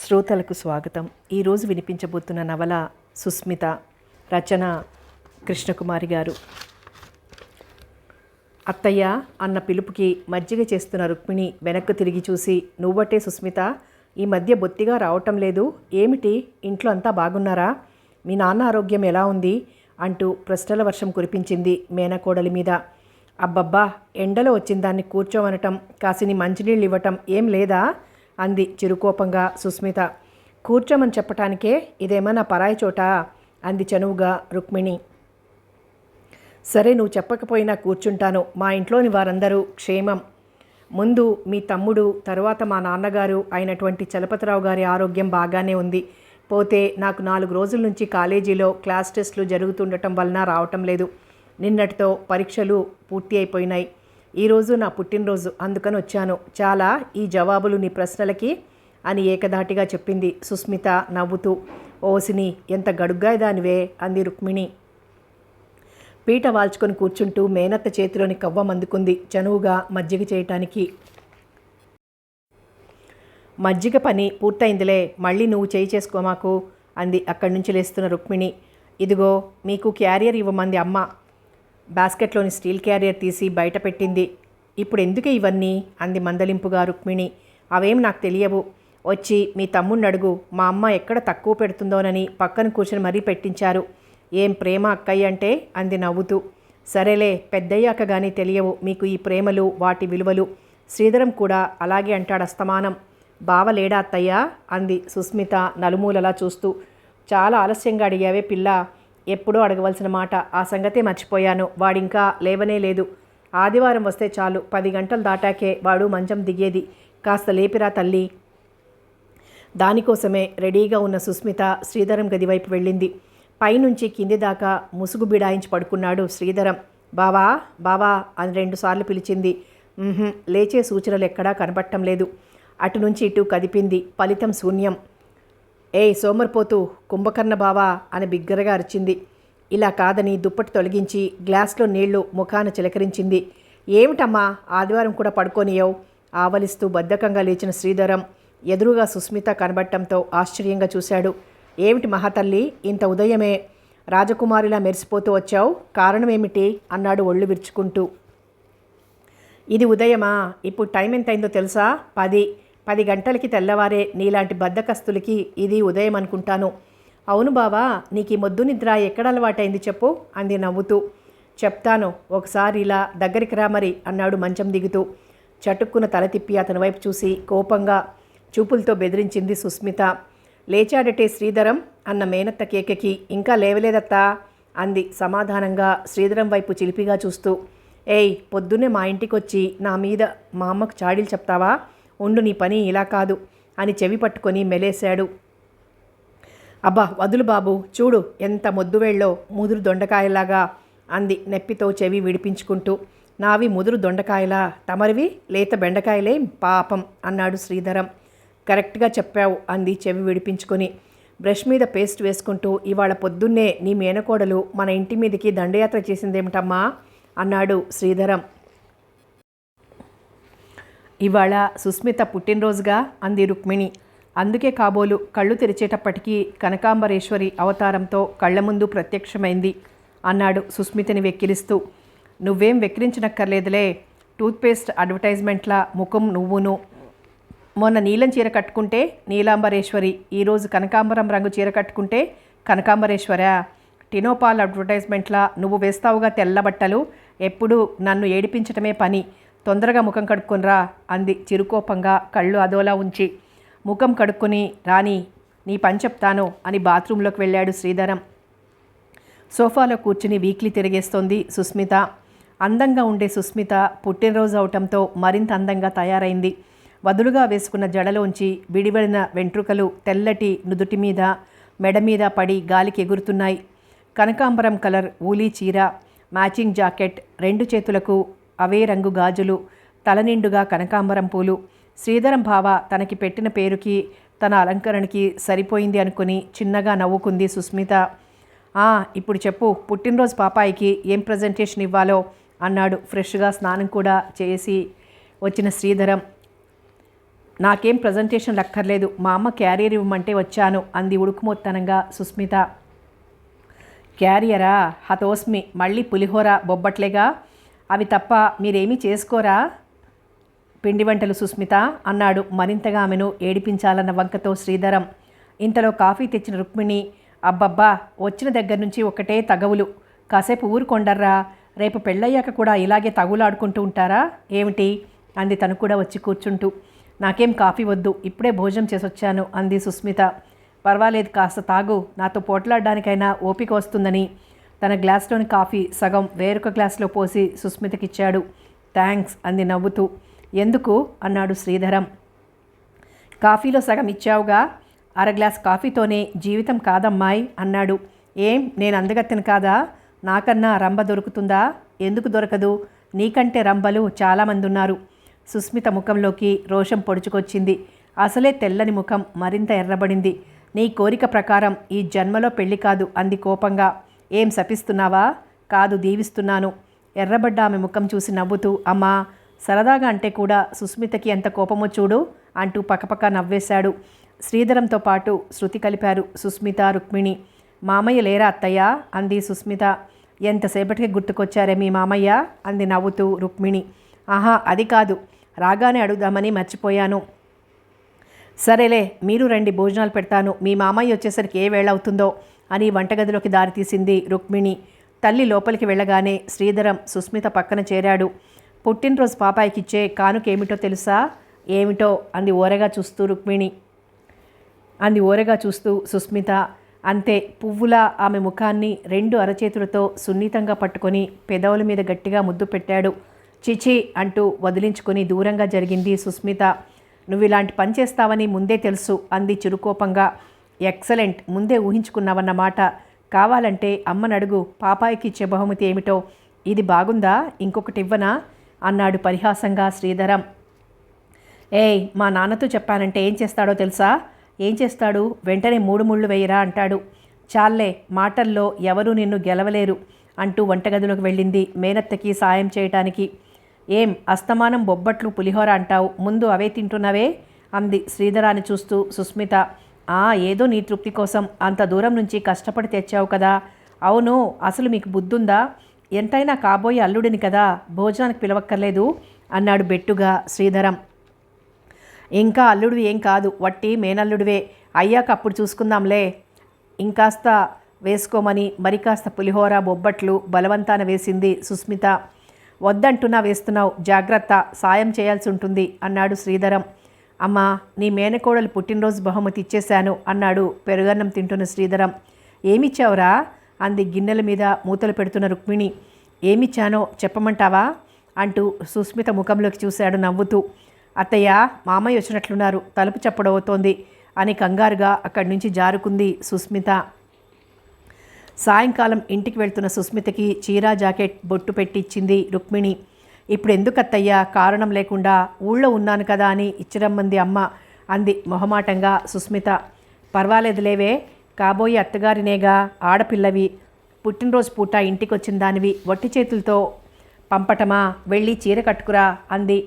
శ్రోతలకు స్వాగతం. ఈరోజు వినిపించబోతున్న నవల సుస్మిత, రచన కృష్ణకుమారి గారు. అత్తయ్య అన్న పిలుపుకి మజ్జిగ చేస్తున్న రుక్మిణి వెనక్కు తిరిగి చూసి, నువ్వటే సుస్మిత, ఈ మధ్య బొత్తిగా రావటం లేదు, ఏమిటి, ఇంట్లో అంతా బాగున్నారా, మీ నాన్న ఆరోగ్యం ఎలా ఉంది అంటూ ప్రశ్నల వర్షం కురిపించింది మేనకోడలి మీద. అబ్బబ్బా, ఎండలో వచ్చిన దాన్ని కూర్చోవనటం, కాసిని మంచినీళ్ళు ఇవ్వటం ఏం లేదా అంది చిరుకోపంగా సుస్మిత. కూర్చోమని చెప్పటానికే ఇదేమన్నా పరాయి చోట అంది చనువుగా రుక్మిణి. సరే, నువ్వు చెప్పకపోయినా కూర్చుంటాను. మా ఇంట్లోని వారందరూ క్షేమం. ముందు మీ తమ్ముడు, తరువాత మా నాన్నగారు అయినటువంటి చలపతిరావు గారి ఆరోగ్యం బాగానే ఉంది. పోతే నాకు 4 రోజుల నుంచి కాలేజీలో క్లాస్ టెస్టులు జరుగుతుండటం వలన రావటం లేదు. నిన్నటితో పరీక్షలు పూర్తి అయిపోయినాయి. ఈరోజు నా పుట్టినరోజు, అందుకని వచ్చాను. చాలా ఈ జవాబులు నీ ప్రశ్నలకి అని ఏకధాటిగా చెప్పింది సుస్మిత నవ్వుతూ. ఓసిని, ఎంత గడుగ్గాయదానివే అంది రుక్మిణి. పీట వాల్చుకొని కూర్చుంటూ మేనత్త చేతిలోని కవ్వం అందుకుంది చనువుగా మజ్జిగ చేయటానికి. మజ్జిగ పని పూర్తయిందిలే, మళ్ళీ నువ్వు చేయి చేసుకోమాకు అంది అక్కడి నుంచి లేస్తున్న రుక్మిణి. ఇదిగో మీకు క్యారియర్ ఇవ్వమంది అమ్మ. బాస్కెట్లోని స్టీల్ క్యారియర్ తీసి బయట పెట్టింది. ఇప్పుడు ఎందుకే ఇవన్నీ అంది మందలింపుగా రుక్మిణి. అవేం నాకు తెలియవు. వచ్చి మీ తమ్ముడిని అడుగు, మా అమ్మ ఎక్కడ తక్కువ పెడుతుందోనని పక్కన కూర్చొని మరీ పెట్టించారు. ఏం ప్రేమ అక్కయ్య అంటే అంది నవ్వుతూ. సరేలే, పెద్దయ్యాక కానీ తెలియవు మీకు ఈ ప్రేమలు, వాటి విలువలు. శ్రీధరం కూడా అలాగే అంటాడు అస్తమానం. బావ లేడా అత్తయ్య అంది సుస్మిత నలుమూలలా చూస్తూ. చాలా ఆలస్యంగా అడిగావే పిల్ల, ఎప్పుడూ అడగవలసిన మాట, ఆ సంగతే మర్చిపోయాను. వాడింకా లేవనే లేదు. ఆదివారం వస్తే చాలు, 10 గంటలు దాటాకే వాడు మంచం దిగేది. కాస్త లేపిరా తల్లి. దానికోసమే రెడీగా ఉన్న సుస్మిత శ్రీధరం గది వైపు వెళ్ళింది. పైనుంచి కింది దాకా ముసుగు బిడాయించి పడుకున్నాడు శ్రీధరం. బావా బావా అని 2 సార్లు పిలిచింది. లేచే సూచనలు ఎక్కడా కనపడటం లేదు. అటు నుంచి ఇటు కదిపింది, ఫలితం శూన్యం. ఏయ్ సోమరిపోతూ, కుంభకర్ణ బావా అని బిగ్గరగా అరిచింది. ఇలా కాదని దుప్పటి తొలగించి గ్లాస్లో నీళ్లు ముఖాన చిలకరించింది. ఏమిటమ్మా, ఆదివారం కూడా పడుకోనియవు ఆవలిస్తూ బద్ధకంగా లేచిన శ్రీధరం ఎదురుగా సుస్మిత కనబడటంతో ఆశ్చర్యంగా చూశాడు. ఏమిటి మహాతల్లి, ఇంత ఉదయమే రాజకుమారిలా మెరిసిపోతూ వచ్చావు, కారణమేమిటి అన్నాడు ఒళ్ళు విరుచుకుంటూ. ఇది ఉదయమా? ఇప్పుడు టైం ఎంతైందో తెలుసా? 10 గంటలకి తెల్లవారే నీలాంటి బద్ధకస్తులకి ఇది ఉదయం అనుకుంటాను. అవును బావా, నీకు ఈ మొద్దు నిద్ర ఎక్కడ అలవాటైంది చెప్పు అంది నవ్వుతూ. చెప్తాను, ఒకసారి ఇలా దగ్గరికి రా మరి అన్నాడు మంచం దిగుతూ. చటుక్కున తల తిప్పి అతని వైపు చూసి కోపంగా చూపులతో బెదిరించింది సుస్మిత. లేచాడటే శ్రీధరం అన్న మేనత్త కేకకి ఇంకా లేవలేదత్తా అంది సమాధానంగా శ్రీధరం వైపు చిలిపిగా చూస్తూ. ఏయ్, పొద్దున్నే మా ఇంటికొచ్చి నా మీద మా అమ్మకు చాడీలు చెప్తావా? ఉండు, నీ పని ఇలా కాదు అని చెవి పట్టుకొని మెలేశాడు. అబ్బా వదులు బాబు, చూడు ఎంత మొద్దువేళ్ళో, ముదురు దొండకాయలాగా అంది నెప్పితో చెవి విడిపించుకుంటూ. నావి ముదురు దొండకాయలా, తమరివి లేత బెండకాయలేం పాపం అన్నాడు శ్రీధరం. కరెక్ట్గా చెప్పావు అంది చెవి విడిపించుకొని. బ్రష్ మీద పేస్ట్ వేసుకుంటూ, ఇవాళ పొద్దున్నే నీ మేనకోడలు మన ఇంటి మీదకి దండయాత్ర చేసిందేమిటమ్మా అన్నాడు శ్రీధరం. ఇవాళ సుస్మిత పుట్టినరోజుగా అంది రుక్మిణి. అందుకే కాబోలు కళ్ళు తెరిచేటప్పటికీ కనకాంబరేశ్వరి అవతారంతో కళ్ల ముందు ప్రత్యక్షమైంది అన్నాడు సుస్మితని వెక్కిరిస్తూ. నువ్వేం వెక్కిరించనక్కర్లేదులే, టూత్పేస్ట్ అడ్వర్టైజ్మెంట్ల ముఖం నువ్వును. మొన్న నీలం చీర కట్టుకుంటే నీలాంబరేశ్వరి, ఈరోజు కనకాంబరం రంగు చీర కట్టుకుంటే కనకాంబరేశ్వరా. టినోపాల్ అడ్వర్టైజ్మెంట్లా నువ్వు వేస్తావుగా తెల్ల బట్టలు, ఎప్పుడూ నన్ను ఏడిపించటమే పని. తొందరగా ముఖం కడుక్కొనిరా అంది చిరుకోపంగా కళ్ళు అదోలా ఉంచి. ముఖం కడుక్కొని రాని, నీ పని చెప్తాను అని బాత్రూంలోకి వెళ్ళాడు శ్రీధరం. సోఫాలో కూర్చుని వీక్లీ తిరిగేస్తోంది సుస్మిత. అందంగా ఉండే సుస్మిత పుట్టినరోజు అవటంతో మరింత అందంగా తయారైంది. వదులుగా వేసుకున్న జడలోంచి విడివడిన వెంట్రుకలు తెల్లటి నుదుటి మీద, మెడ మీద పడి గాలికి ఎగురుతున్నాయి. కనకాంబరం కలర్ ఊలీ చీర, మ్యాచింగ్ జాకెట్, 2 చేతులకు అవే రంగు గాజులు, తలనిండుగా కనకాంబరం పూలు. శ్రీధరం భావ తనకి పెట్టిన పేరుకి, తన అలంకరణకి సరిపోయింది అనుకుని చిన్నగా నవ్వుకుంది సుస్మిత. ఇప్పుడు చెప్పు, పుట్టినరోజు పాపాయికి ఏం ప్రజెంటేషన్ ఇవ్వాలో అన్నాడు ఫ్రెష్గా స్నానం కూడా చేసి వచ్చిన శ్రీధరం. నాకేం ప్రజెంటేషన్ అక్కర్లేదు, మా అమ్మ క్యారియర్ ఇవ్వమంటే వచ్చాను అంది ఉడుకుమొత్తనంగా సుస్మిత. క్యారియరా? హతోస్మి, మళ్ళీ పులిహోర బొబ్బట్లేగా, అవి తప్ప మీరేమీ చేసుకోరా పిండి వంటలు సుస్మిత అన్నాడు మరింతగా ఆమెను ఏడిపించాలన్న వంకతో శ్రీధరం. ఇంతలో కాఫీ తెచ్చిన రుక్మిణి, అబ్బబ్బా, వచ్చిన దగ్గర నుంచి ఒకటే తగవులు, కాసేపు ఊరుకొండర్రా, రేపు పెళ్ళయ్యాక కూడా ఇలాగే తగులాడుకుంటూ ఉంటారా ఏమిటి అంది తను కూడా వచ్చి కూర్చుంటూ. నాకేం కాఫీ వద్దు, ఇప్పుడే భోజనం చేసొచ్చాను అంది సుస్మిత. పర్వాలేదు, కాస్త తాగు, నాతో పోట్లాడడానికైనా ఓపిక వస్తుందని తన గ్లాస్లోని కాఫీ సగం వేరొక గ్లాస్లో పోసి సుస్మితకిచ్చాడు. థ్యాంక్స్ అంది నవ్వుతూ. ఎందుకు అన్నాడు శ్రీధరం. కాఫీలో సగం ఇచ్చావుగా, అర గ్లాస్ కాఫీతోనే జీవితం కాదమ్మాయి అన్నాడు. ఏం, నేను అందగత్తెను కాదా? నాకన్నా రంభ దొరుకుతుందా? ఎందుకు దొరకదు? నీకంటే రంభలు చాలామంది ఉన్నారు. సుస్మిత ముఖంలోకి రోషం పొడుచుకొచ్చింది. అసలే తెల్లని ముఖం మరింత ఎర్రబడింది. నీ కోరిక ప్రకారం ఈ జన్మలో పెళ్లి కాదు అంది కోపంగా. ఏం శపిస్తున్నావా? కాదు, దీవిస్తున్నాను. ఎర్రబడ్డ ఆమె ముఖం చూసి నవ్వుతూ, అమ్మా, సరదాగా అంటే కూడా సుస్మితకి ఎంత కోపమో చూడు అంటూ పకపక నవ్వేశాడు. శ్రీధరంతో పాటు శృతి కలిపారు సుస్మిత, రుక్మిణి. మామయ్య లేరా అత్తయ్య అంది సుస్మిత. ఎంతసేపటికి గుర్తుకొచ్చారే మీ మామయ్య అంది నవ్వుతూ రుక్మిణి. ఆహా, అది కాదు, రాగానే అడుగుదామని మర్చిపోయాను. సరేలే, మీరు రండి, భోజనాలు పెడతాను. మీ మామయ్య వచ్చేసరికి ఏ వేళ అవుతుందో అని వంటగదిలోకి దారితీసింది రుక్మిణి. తల్లి లోపలికి వెళ్ళగానే శ్రీధరం సుస్మిత పక్కన చేరాడు. పుట్టినరోజు పాపాయికిచ్చే కానుకేమిటో తెలుసా? ఏమిటో అంది ఓరగా చూస్తూ సుస్మిత. అంతే, పువ్వులా ఆమె ముఖాన్ని రెండు అరచేతులతో సున్నితంగా పట్టుకొని పెదవుల మీద గట్టిగా ముద్దు పెట్టాడు. చిచి అంటూ వదిలించుకొని దూరంగా జరిగింది సుస్మిత. నువ్వు ఇలాంటి పని చేస్తావని ముందే తెలుసు అంది చిరుకోపంగా. ఎక్సలెంట్, ముందే ఊహించుకున్నావన్నమాట. కావాలంటే అమ్మనడుగు, పాపాయికి ఇచ్చే బహుమతి ఏమిటో. ఇది బాగుందా, ఇంకొకటి ఇవ్వనా అన్నాడు పరిహాసంగా శ్రీధరం. ఏయ్, మా నాన్నతో చెప్పానంటే ఏం చేస్తాడో తెలుసా? ఏం చేస్తాడు? వెంటనే 3 ముళ్ళు వేయరా అంటాడు. చాలే, మాటల్లో ఎవరూ నిన్ను గెలవలేరు అంటూ వంటగదిలోకి వెళ్ళింది మేనత్తకి సాయం చేయటానికి. ఏం, అస్తమానం బొబ్బట్లు పులిహోర అంటావు, ముందు అవే తింటున్నావే అంది శ్రీధరాన్ని చూస్తూ సుస్మిత. ఏదో నీ తృప్తి కోసం అంత దూరం నుంచి కష్టపడి తెచ్చావు కదా. అవును, అసలు మీకు బుద్ధుందా? ఎంతైనా కాబోయే అల్లుడిని కదా, భోజనానికి పిలవక్కర్లేదు అన్నాడు బెట్టుగా శ్రీధరం. ఇంకా అల్లుడివి ఏం కాదు, వట్టి మేనల్లుడివే. అయ్యాక అప్పుడు చూసుకుందాంలే. ఇంకాస్త వేసుకోమని మరి కాస్త పులిహోర బొబ్బట్లు బలవంతాన వేసింది సుస్మిత. వద్దంటున్నా వేస్తున్నావు, జాగ్రత్త, సాయం చేయాల్సి ఉంటుంది అన్నాడు శ్రీధరం. అమ్మా, నీ మేనకోడలు పుట్టినరోజు బహుమతి ఇచ్చేశాను అన్నాడు పెరుగన్నం తింటున్న శ్రీధరం. ఏమిచ్చావురా అంది గిన్నెల మీద మూతలు పెడుతున్న రుక్మిణి. ఏమిచ్చానో చెప్పమంటావా అంటూ సుస్మిత ముఖంలోకి చూశాడు నవ్వుతూ. అత్తయ్య, మామయ్య వచ్చినట్లున్నారు, తలుపు చప్పుడవుతోంది అని కంగారుగా అక్కడి నుంచి జారుకుంది సుస్మిత. సాయంకాలం ఇంటికి వెళ్తున్న సుస్మితకి చీరా జాకెట్ బొట్టు పెట్టిచ్చింది రుక్మిణి. ఇప్పుడు ఎందుకు అత్తయ్య, కారణం లేకుండా, ఊళ్ళో ఉన్నాను కదా అని ఇచ్చిరమ్మంది అమ్మ అంది మొహమాటంగా సుస్మిత. పర్వాలేదులేవే, కాబోయే అత్తగారినేగా, ఆడపిల్లవి, పుట్టినరోజు పూట ఇంటికి వచ్చిన దానివి వట్టి చేతులతో పంపటమా, వెళ్ళి చీర కట్టుకురా అంది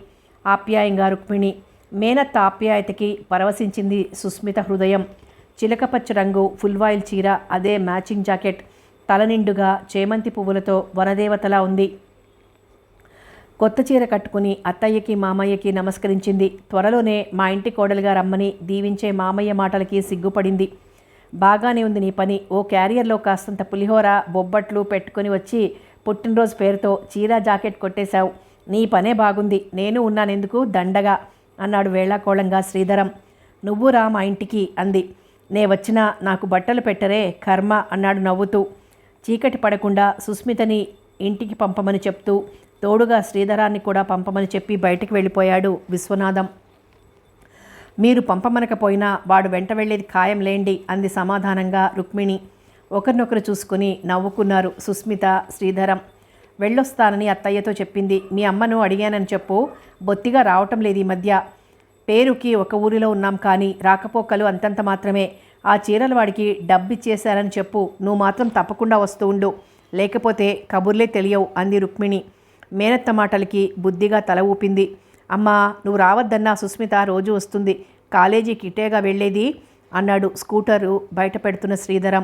ఆప్యాయంగా రుక్మిణి. మేనత్త ఆప్యాయతకి పరవశించింది సుస్మిత హృదయం. చిలకపచ్చ రంగు ఫుల్వాయిల్ చీర, అదే మ్యాచింగ్ జాకెట్, తలనిండుగా చేమంతి పువ్వులతో వనదేవతలా ఉంది. కొత్త చీర కట్టుకుని అత్తయ్యకి మామయ్యకి నమస్కరించింది. త్వరలోనే మా ఇంటి కోడలుగా రమ్మని దీవించే మామయ్య మాటలకి సిగ్గుపడింది. బాగానే ఉంది నీ పని, ఓ క్యారియర్లో కాస్తంత పులిహోర బొబ్బట్లు పెట్టుకుని వచ్చి పుట్టినరోజు పేరుతో చీర జాకెట్ కొట్టేశావు. నీ పనే బాగుంది, నేను ఉన్నానెందుకు దండగా అన్నాడు వేళాకోళంగా శ్రీధరం. నువ్వు రా మా ఇంటికి అంది. నే వచ్చినా నాకు బట్టలు పెట్టరే కర్మ అన్నాడు నవ్వుతూ. చీకటి పడకుండా సుస్మితని ఇంటికి పంపమని చెప్తూ తోడుగా శ్రీధరాన్ని కూడా పంపమని చెప్పి బయటికి వెళ్ళిపోయాడు విశ్వనాథం. మీరు పంపమనకపోయినా వాడు వెంట వెళ్ళేది ఖాయం లేండి అంది సమాధానంగా రుక్మిణి. ఒకరినొకరు చూసుకుని నవ్వుకున్నారు సుస్మిత, శ్రీధరం. వెళ్ళొస్తానని అత్తయ్యతో చెప్పింది. మీ అమ్మను అడిగానని చెప్పు, బొత్తిగా రావటం లేదు ఈ మధ్య. పేరుకి ఒక ఊరిలో ఉన్నాం కానీ రాకపోకలు అంతంత మాత్రమే. ఆ చీరల వాడికి డబ్బిచ్చేశారని చెప్పు, నువ్వు మాత్రం తప్పకుండా వస్తూ ఉండు, లేకపోతే కబుర్లే తెలియవు అంది రుక్మిణి. మేనత్త మాటలకి బుద్ధిగా తల ఊపింది. అమ్మా, నువ్వు రావద్దన్నా సుస్మిత రోజు వస్తుంది, కాలేజీకి ఇటేగా వెళ్ళేది అన్నాడు స్కూటరు బయట పెడుతున్న శ్రీధరం.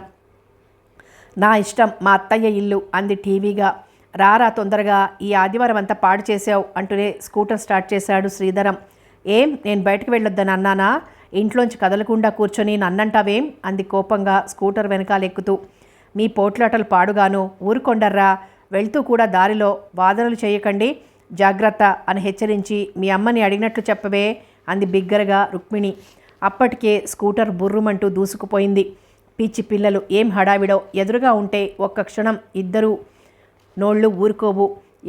నా ఇష్టం, మా అత్తయ్య ఇల్లు అంది టీవీగా. రారా తొందరగా, ఈ ఆదివారం అంతా పాడు చేసావు అంటూనే స్కూటర్ స్టార్ట్ చేశాడు శ్రీధరం. ఏం, నేను బయటకు వెళ్ళొద్దని అన్నానా? ఇంట్లోంచి కదలకుండా కూర్చొని నన్నంటావేం అంది కోపంగా స్కూటర్ వెనకాలెక్కుతూ. మీ పోట్లాటలు పాడుగాను, ఊరుకొండర్రా, వెళ్తూ కూడా దారిలో వాదనలు చేయకండి, జాగ్రత్త అని హెచ్చరించి మీ అమ్మని అడిగినట్లు చెప్పవే అంది బిగ్గరగా రుక్మిణి. అప్పటికే స్కూటర్ బుర్రుమంటూ దూసుకుపోయింది. పిచ్చి పిల్లలు, ఏం హడావిడో, ఎదురుగా ఉంటే ఒక్క క్షణం ఇద్దరూ నోళ్ళు ఊరుకోవు,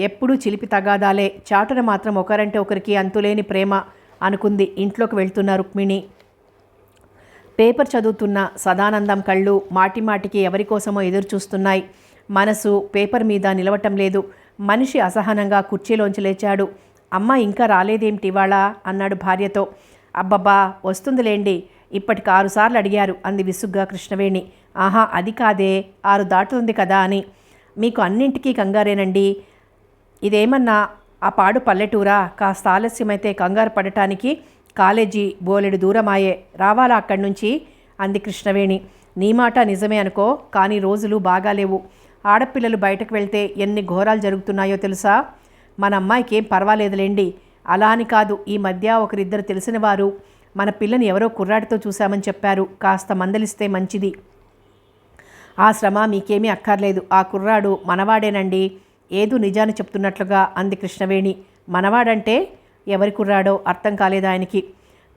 ఎప్పుడూ చిలిపి తగాదాలే, చాటున మాత్రం ఒకరంటే ఒకరికి అంతులేని ప్రేమ అనుకుంది ఇంట్లోకి వెళ్తున్న రుక్మిణి. పేపర్ చదువుతున్న సదానందం కళ్ళు మాటిమాటికి ఎవరికోసమో ఎదురుచూస్తున్నాయి. మనసు పేపర్ మీద నిలవటం లేదు. మనిషి అసహనంగా కుర్చీలోంచి లేచాడు. అమ్మ ఇంకా రాలేదేమిటి ఇవాళ అన్నాడు భార్యతో. అబ్బబ్బా, వస్తుందిలేండి, ఇప్పటికి 6 సార్లు అడిగారు అంది విసుగ్గా కృష్ణవేణి. ఆహా, అది కాదే, 6 దాటుతుంది కదా అని. మీకు అన్నింటికీ కంగారేనండి, ఇదేమన్నా ఆ పాడు పల్లెటూరా? కాస్త ఆలస్యమైతే కంగారు పడటానికి కాలేజీ బోలెడు దూరమాయే, రావాలా అక్కడి నుంచి అంది కృష్ణవేణి. నీ మాట నిజమే అనుకో, కానీ రోజులు బాగాలేవు. ఆడపిల్లలు బయటకు వెళ్తే ఎన్ని ఘోరాలు జరుగుతున్నాయో తెలుసా? మన అమ్మాయికి ఏం పర్వాలేదులేండి. అలా అని కాదు, ఈ మధ్య ఒకరిద్దరు తెలిసిన వారు మన పిల్లని ఎవరో కుర్రాడితో చూశామని చెప్పారు. కాస్త మందలిస్తే మంచిది. ఆ శ్రమ మీకేమీ అక్కర్లేదు, ఆ కుర్రాడు మనవాడేనండి, ఏదో నిజాన్ని చెప్తున్నట్లుగా అంది కృష్ణవేణి. మనవాడంటే ఎవరి కుర్రాడో అర్థం కాలేదు ఆయనకి.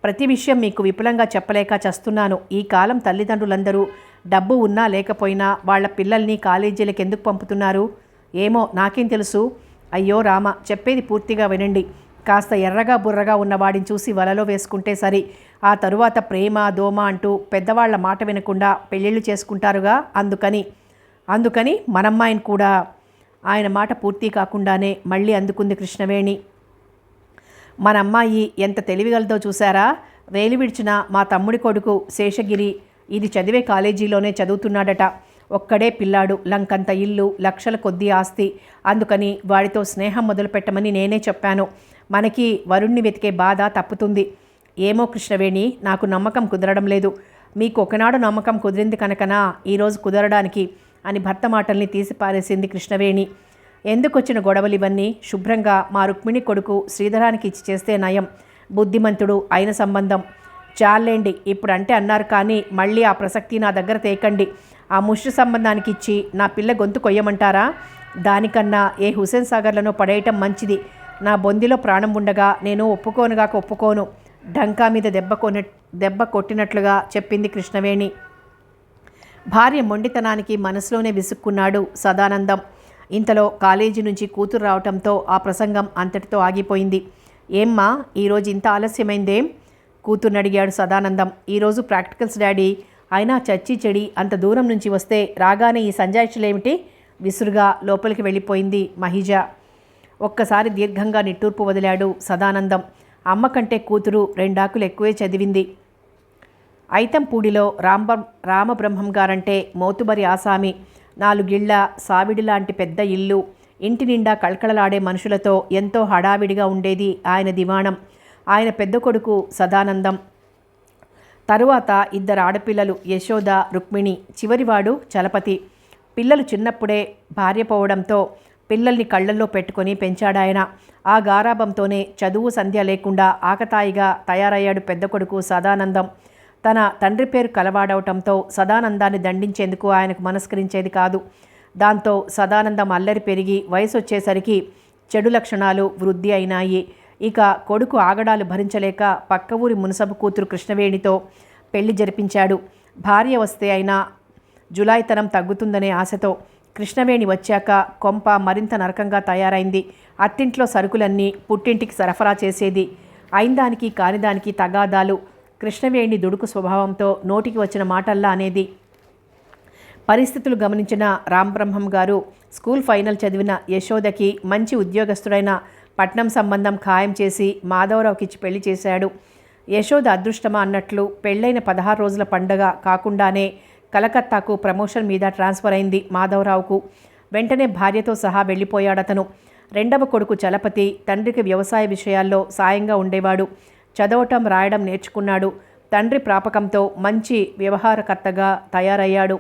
ప్రతి విషయం మీకు విపులంగా చెప్పలేక చస్తున్నాను. ఈ కాలం తల్లిదండ్రులందరూ డబ్బు ఉన్నా లేకపోయినా వాళ్ళ పిల్లల్ని కాలేజీలకు ఎందుకు పంపుతున్నారు? ఏమో నాకేం తెలుసు. అయ్యో రామ, చెప్పేది పూర్తిగా వినండి. కాస్త ఎర్రగా బుర్రగా ఉన్నవాడిని చూసి వలలో వేసుకుంటే సరి, ఆ తరువాత ప్రేమ దోమ అంటూ పెద్దవాళ్ల మాట వినకుండా పెళ్ళిళ్ళు చేసుకుంటారుగా, అందుకని మనమ్మాయిని కూడా. ఆయన మాట పూర్తి కాకుండానే మళ్ళీ అందుకుంది కృష్ణవేణి. మన అమ్మాయి ఎంత తెలివిగలదో చూసారా? వేలు విడిచిన మా తమ్ముడి కొడుకు శేషగిరి ఇది చదివే కాలేజీలోనే చదువుతున్నాడట. ఒక్కడే పిల్లాడు, లంకంత ఇల్లు, లక్షల కొద్దీ ఆస్తి. అందుకని వాడితో స్నేహం మొదలుపెట్టమని నేనే చెప్పాను. మనకి వరుణ్ణి వెతికే బాధ తప్పుతుంది. ఏమో కృష్ణవేణి, నాకు నమ్మకం కుదరడం లేదు. మీకు ఒకనాడు నమ్మకం కుదిరింది కనుకనా ఈరోజు కుదరడానికి అని భర్త మాటల్ని తీసిపారేసింది కృష్ణవేణి. ఎందుకొచ్చిన గొడవలు ఇవన్నీ? శుభ్రంగా మా రుక్మిణి కొడుకు శ్రీధరానికి ఇచ్చి చేస్తే నయం. బుద్ధిమంతుడు అయిన సంబంధం. చాలేండి, ఇప్పుడు అంటే అన్నారు కానీ మళ్ళీ ఆ ప్రసక్తి నా దగ్గర తేకండి. ఆ ముష్టి సంబంధానికి ఇచ్చి నా పిల్ల గొంతు కొయ్యమంటారా? దానికన్నా ఏ హుసేన్ సాగర్లను పడేయటం మంచిది. నా బొందిలో ప్రాణం ఉండగా నేను ఒప్పుకోను. డంకా మీద దెబ్బ కొట్టినట్లుగా చెప్పింది కృష్ణవేణి. భార్య మొండితనానికి మనసులోనే విసుక్కున్నాడు సదానందం. ఇంతలో కాలేజీ నుంచి కూతురు రావటంతో ఆ ప్రసంగం అంతటితో ఆగిపోయింది. ఏమ్మా, ఈరోజు ఇంత ఆలస్యమైందేం? కూతుర్ని అడిగాడు సదానందం. ఈరోజు ప్రాక్టికల్స్ డాడీ. అయినా చచ్చి చెడి అంత దూరం నుంచి వస్తే రాగానే ఈ సంజాయిషులేమిటి? విసురుగా లోపలికి వెళ్ళిపోయింది మహిజ. ఒక్కసారి దీర్ఘంగా నిట్టూర్పు వదిలాడు సదానందం. అమ్మ కంటే కూతురు 2 ఆకులు ఎక్కువే చదివింది. ఐతంపూడిలో రామబ్రహ్మం గారంటే మోతుబరి ఆసామి. 4 ఇళ్ల సావిడి లాంటి పెద్ద ఇల్లు, ఇంటి నిండా కళకళలాడే మనుషులతో ఎంతో హడావిడిగా ఉండేది ఆయన దివాణం. ఆయన పెద్ద కొడుకు సదానందం, తరువాత 2 ఆడపిల్లలు యశోద, రుక్మిణి, చివరివాడు చలపతి. పిల్లలు చిన్నప్పుడే భార్య పోవడంతో పిల్లల్ని కళ్ళల్లో పెట్టుకొని పెంచాడాయన. ఆ గారాబంతోనే చదువు సంధ్య లేకుండా ఆకతాయిగా తయారయ్యాడు పెద్ద కొడుకు సదానందం. తన తండ్రి పేరు కలవాడవటంతో సదానందాన్ని దండించేందుకు ఆయనకు మనస్కరించేది కాదు. దాంతో సదానందం అల్లరి పెరిగి వయసు వచ్చేసరికి చెడు లక్షణాలు వృద్ధి అయినాయి. ఇక కొడుకు ఆగడాలు భరించలేక పక్క ఊరి మునసబు కూతురు కృష్ణవేణితో పెళ్లి జరిపించాడు. భార్య వస్తే అయినా జులాయితనం తగ్గుతుందనే ఆశతో. కృష్ణవేణి వచ్చాక కొంప మరింత నరకంగా తయారైంది. అత్తింట్లో సరుకులన్నీ పుట్టింటికి సరఫరా చేసేది. అయినదానికి కానిదానికి తగాదాలు. కృష్ణవేణి దుడుకు స్వభావంతో నోటికి వచ్చిన మాటల్లా అనేది. పరిస్థితులు గమనించిన రామబ్రహ్మం గారు స్కూల్ ఫైనల్ చదివిన యశోదకి మంచి ఉద్యోగస్తుడైన పట్నం సంబంధం ఖాయం చేసి మాధవరావుకిచ్చి పెళ్లి చేశాడు. యశోద అదృష్టమా అన్నట్లు పెళ్ళైన 16 రోజుల పండగ కాకుండానే కలకత్తాకు ప్రమోషన్ మీద ట్రాన్స్ఫర్ అయింది మాధవరావుకు. వెంటనే భార్యతో సహా వెళ్ళిపోయాడతను. రెండవ కొడుకు చలపతి తండ్రికి వ్యవసాయ విషయాల్లో సాయంగా ఉండేవాడు. చదవటం రాయడం నేర్చుకున్నాడు. తండ్రి ప్రాపకంతో మంచి వ్యవహారకర్తగా తయారయ్యాడు.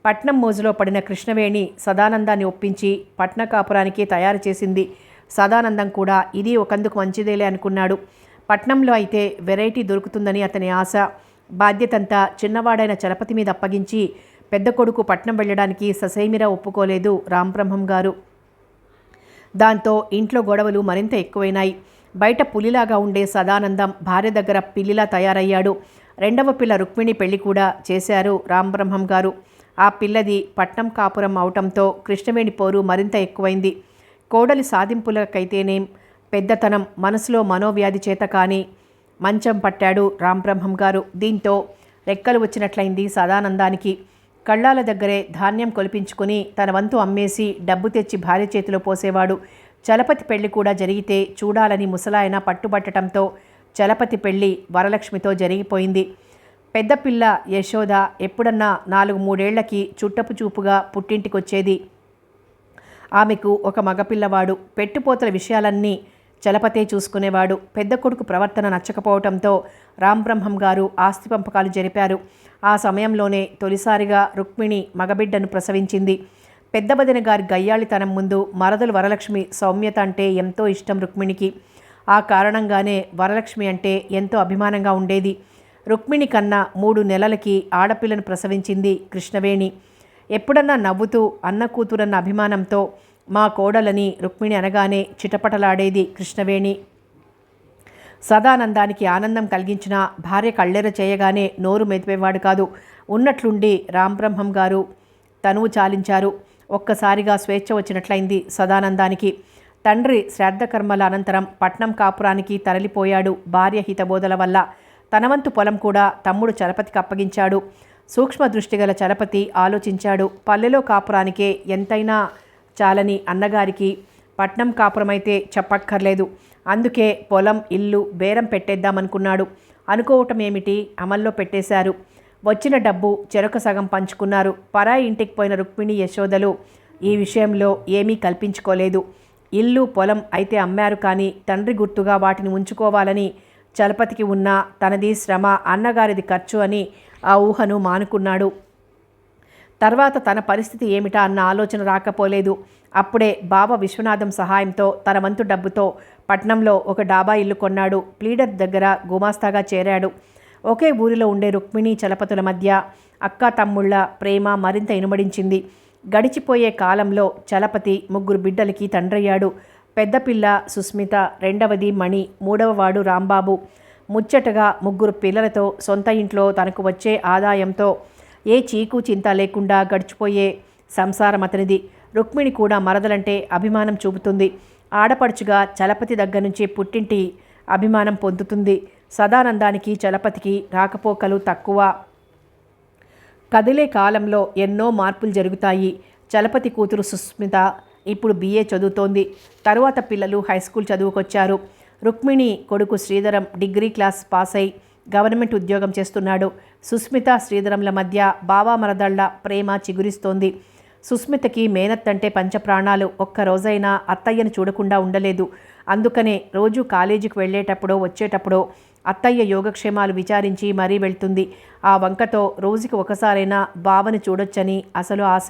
పట్నం మోజులో పడిన కృష్ణవేణి సదానందాన్ని ఒప్పించి పట్న కాపురానికి తయారు చేసింది. సదానందం కూడా ఇది ఒకందుకు మంచిదేలే అనుకున్నాడు. పట్నంలో అయితే వెరైటీ దొరుకుతుందని అతని ఆశ. బాధ్యతంతా చిన్నవాడైన చలపతి మీద అప్పగించి పెద్ద కొడుకు పట్నం వెళ్ళడానికి ససేమిరా ఒప్పుకోలేదు రాంబ్రహ్మం గారు. దాంతో ఇంట్లో గొడవలు మరింత ఎక్కువైనాయి. బయట పులిలాగా ఉండే సదానందం భార్య దగ్గర పిల్లిలా తయారయ్యాడు. రెండవ పిల్ల రుక్మిణి పెళ్లి కూడా చేశారు రాంబ్రహ్మం గారు. ఆ పిల్లది పట్నం కాపురం అవటంతో కృష్ణవేణి పోరు మరింత ఎక్కువైంది. కోడలి సాధింపులకైతేనేం పెద్దతనం మనసులో మనోవ్యాధి చేత కానీ మంచం పట్టాడు రాంబ్రహ్మం గారు. దీంతో రెక్కలు వచ్చినట్లయింది సదానందానికి. కళ్ళాల దగ్గరే ధాన్యం కొలిపించుకుని తన వంతు అమ్మేసి డబ్బు తెచ్చి భార్య చేతిలో పోసేవాడు. చలపతి పెళ్లి కూడా జరిగితే చూడాలని ముసలాయన పట్టుబట్టడంతో చలపతి పెళ్లి వరలక్ష్మితో జరిగిపోయింది. పెద్ద పిల్ల యశోద ఎప్పుడన్నా 4-3 ఏళ్లకి చుట్టపు చూపుగా పుట్టింటికొచ్చేది. ఆమెకు ఒక మగపిల్లవాడు. పెట్టుపోతల విషయాలన్నీ చలపతే చూసుకునేవాడు. పెద్ద కొడుకు ప్రవర్తన నచ్చకపోవటంతో రాంబ్రహ్మం గారు ఆస్తి పంపకాలు జరిపారు. ఆ సమయంలోనే తొలిసారిగా రుక్మిణి మగబిడ్డను ప్రసవించింది. పెద్ద వదిన గారి గయ్యాళితనం ముందు మరదలు వరలక్ష్మి సౌమ్యత అంటే ఎంతో ఇష్టం రుక్మిణికి. ఆ కారణంగానే వరలక్ష్మి అంటే ఎంతో అభిమానంగా ఉండేది. రుక్మిణి కన్నా 3 నెలలకి ఆడపిల్లను ప్రసవించింది కృష్ణవేణి. ఎప్పుడన్నా నవ్వుతూ అన్న కూతురన్న అభిమానంతో మా కోడలని రుక్మిణి అనగానే చిటపటలాడేది కృష్ణవేణి. సదానందానికి ఆనందం కలిగించిన భార్య కళ్ళెర చేయగానే నోరు మెదిపేవాడు కాదు. ఉన్నట్లుండి రాంబ్రహ్మం గారు తనువు చాలించారు. ఒక్కసారిగా స్వేచ్ఛ వచ్చినట్లయింది సదానందానికి. తండ్రి శ్రాద్ధకర్మల అనంతరం పట్నం కాపురానికి తరలిపోయాడు భార్య హితబోధల వల్ల. తనవంతు పొలం కూడా తమ్ముడు చలపతికి అప్పగించాడు. సూక్ష్మ దృష్టిగల చలపతి ఆలోచించాడు. పల్లెలో కాపురానికే ఎంతైనా చాలని అన్నగారికి పట్నం కాపురమైతే చెప్పక్కర్లేదు. అందుకే పొలం ఇల్లు బేరం పెట్టేద్దామనుకున్నాడు. అనుకోవటం ఏమిటి, అమల్లో పెట్టేశారు. వచ్చిన డబ్బు చెరొక సగం పంచుకున్నారు. పరాయి ఇంటికి పోయిన రుక్మిణి యశోదలు ఈ విషయంలో ఏమీ కల్పించుకోలేదు. ఇల్లు పొలం అయితే అమ్మారు, కానీ తండ్రి గుర్తుగా వాటిని ఉంచుకోవాలని చలపతికి ఉన్న తనది శ్రమ, అన్నగారిది ఖర్చు అని ఆ ఊహను మానుకున్నాడు. తర్వాత తన పరిస్థితి ఏమిటా అన్న ఆలోచన రాకపోలేదు. అప్పుడే బావ విశ్వనాథం సహాయంతో తన వంతు డబ్బుతో పట్నంలో ఒక డాబా ఇల్లు కొన్నాడు. ప్లీడర్ దగ్గర గుమాస్తాగా చేరాడు. ఒకే ఊరిలో ఉండే రుక్మిణి చలపతుల మధ్య అక్కా తమ్ముళ్ల ప్రేమ మరింత ఇనుమడించింది. గడిచిపోయే కాలంలో చలపతి 3 బిడ్డలకి తండ్రయ్యాడు. పెద్ద పిల్ల సుస్మిత, రెండవది మణి, మూడవవాడు రాంబాబు. ముచ్చటగా 3 పిల్లలతో సొంత ఇంట్లో తనకు వచ్చే ఆదాయంతో ఏ చీకు చింత లేకుండా గడిచిపోయే సంసారం అతనిది. రుక్మిణి కూడా మరదలంటే అభిమానం చూపుతుంది. ఆడపడుచుగా చలపతి దగ్గర నుంచి పుట్టింటి అభిమానం పొందుతుంది. సదానందానికి చలపతికి రాకపోకలు తక్కువ. కదిలే కాలంలో ఎన్నో మార్పులు జరుగుతాయి. చలపతి కూతురు సుస్మిత ఇప్పుడు BA చదువుతోంది. తరువాత పిల్లలు హైస్కూల్ చదువుకొచ్చారు. రుక్మిణి కొడుకు శ్రీధరం డిగ్రీ క్లాస్ పాస్ అయి గవర్నమెంట్ ఉద్యోగం చేస్తున్నాడు. సుస్మిత శ్రీధరంల మధ్య బావా మరదళ్ల ప్రేమ చిగురిస్తోంది. సుస్మితకి మేనత్తంటే పంచప్రాణాలు. ఒక్కరోజైనా అత్తయ్యను చూడకుండా ఉండలేదు. అందుకనే రోజు కాలేజీకి వెళ్ళేటప్పుడో వచ్చేటప్పుడో అత్తయ్య యోగక్షేమాలు విచారించి మరీ వెళ్తుంది. ఆ వంకతో రోజుకి ఒకసారైనా బావని చూడొచ్చని అసలు ఆశ.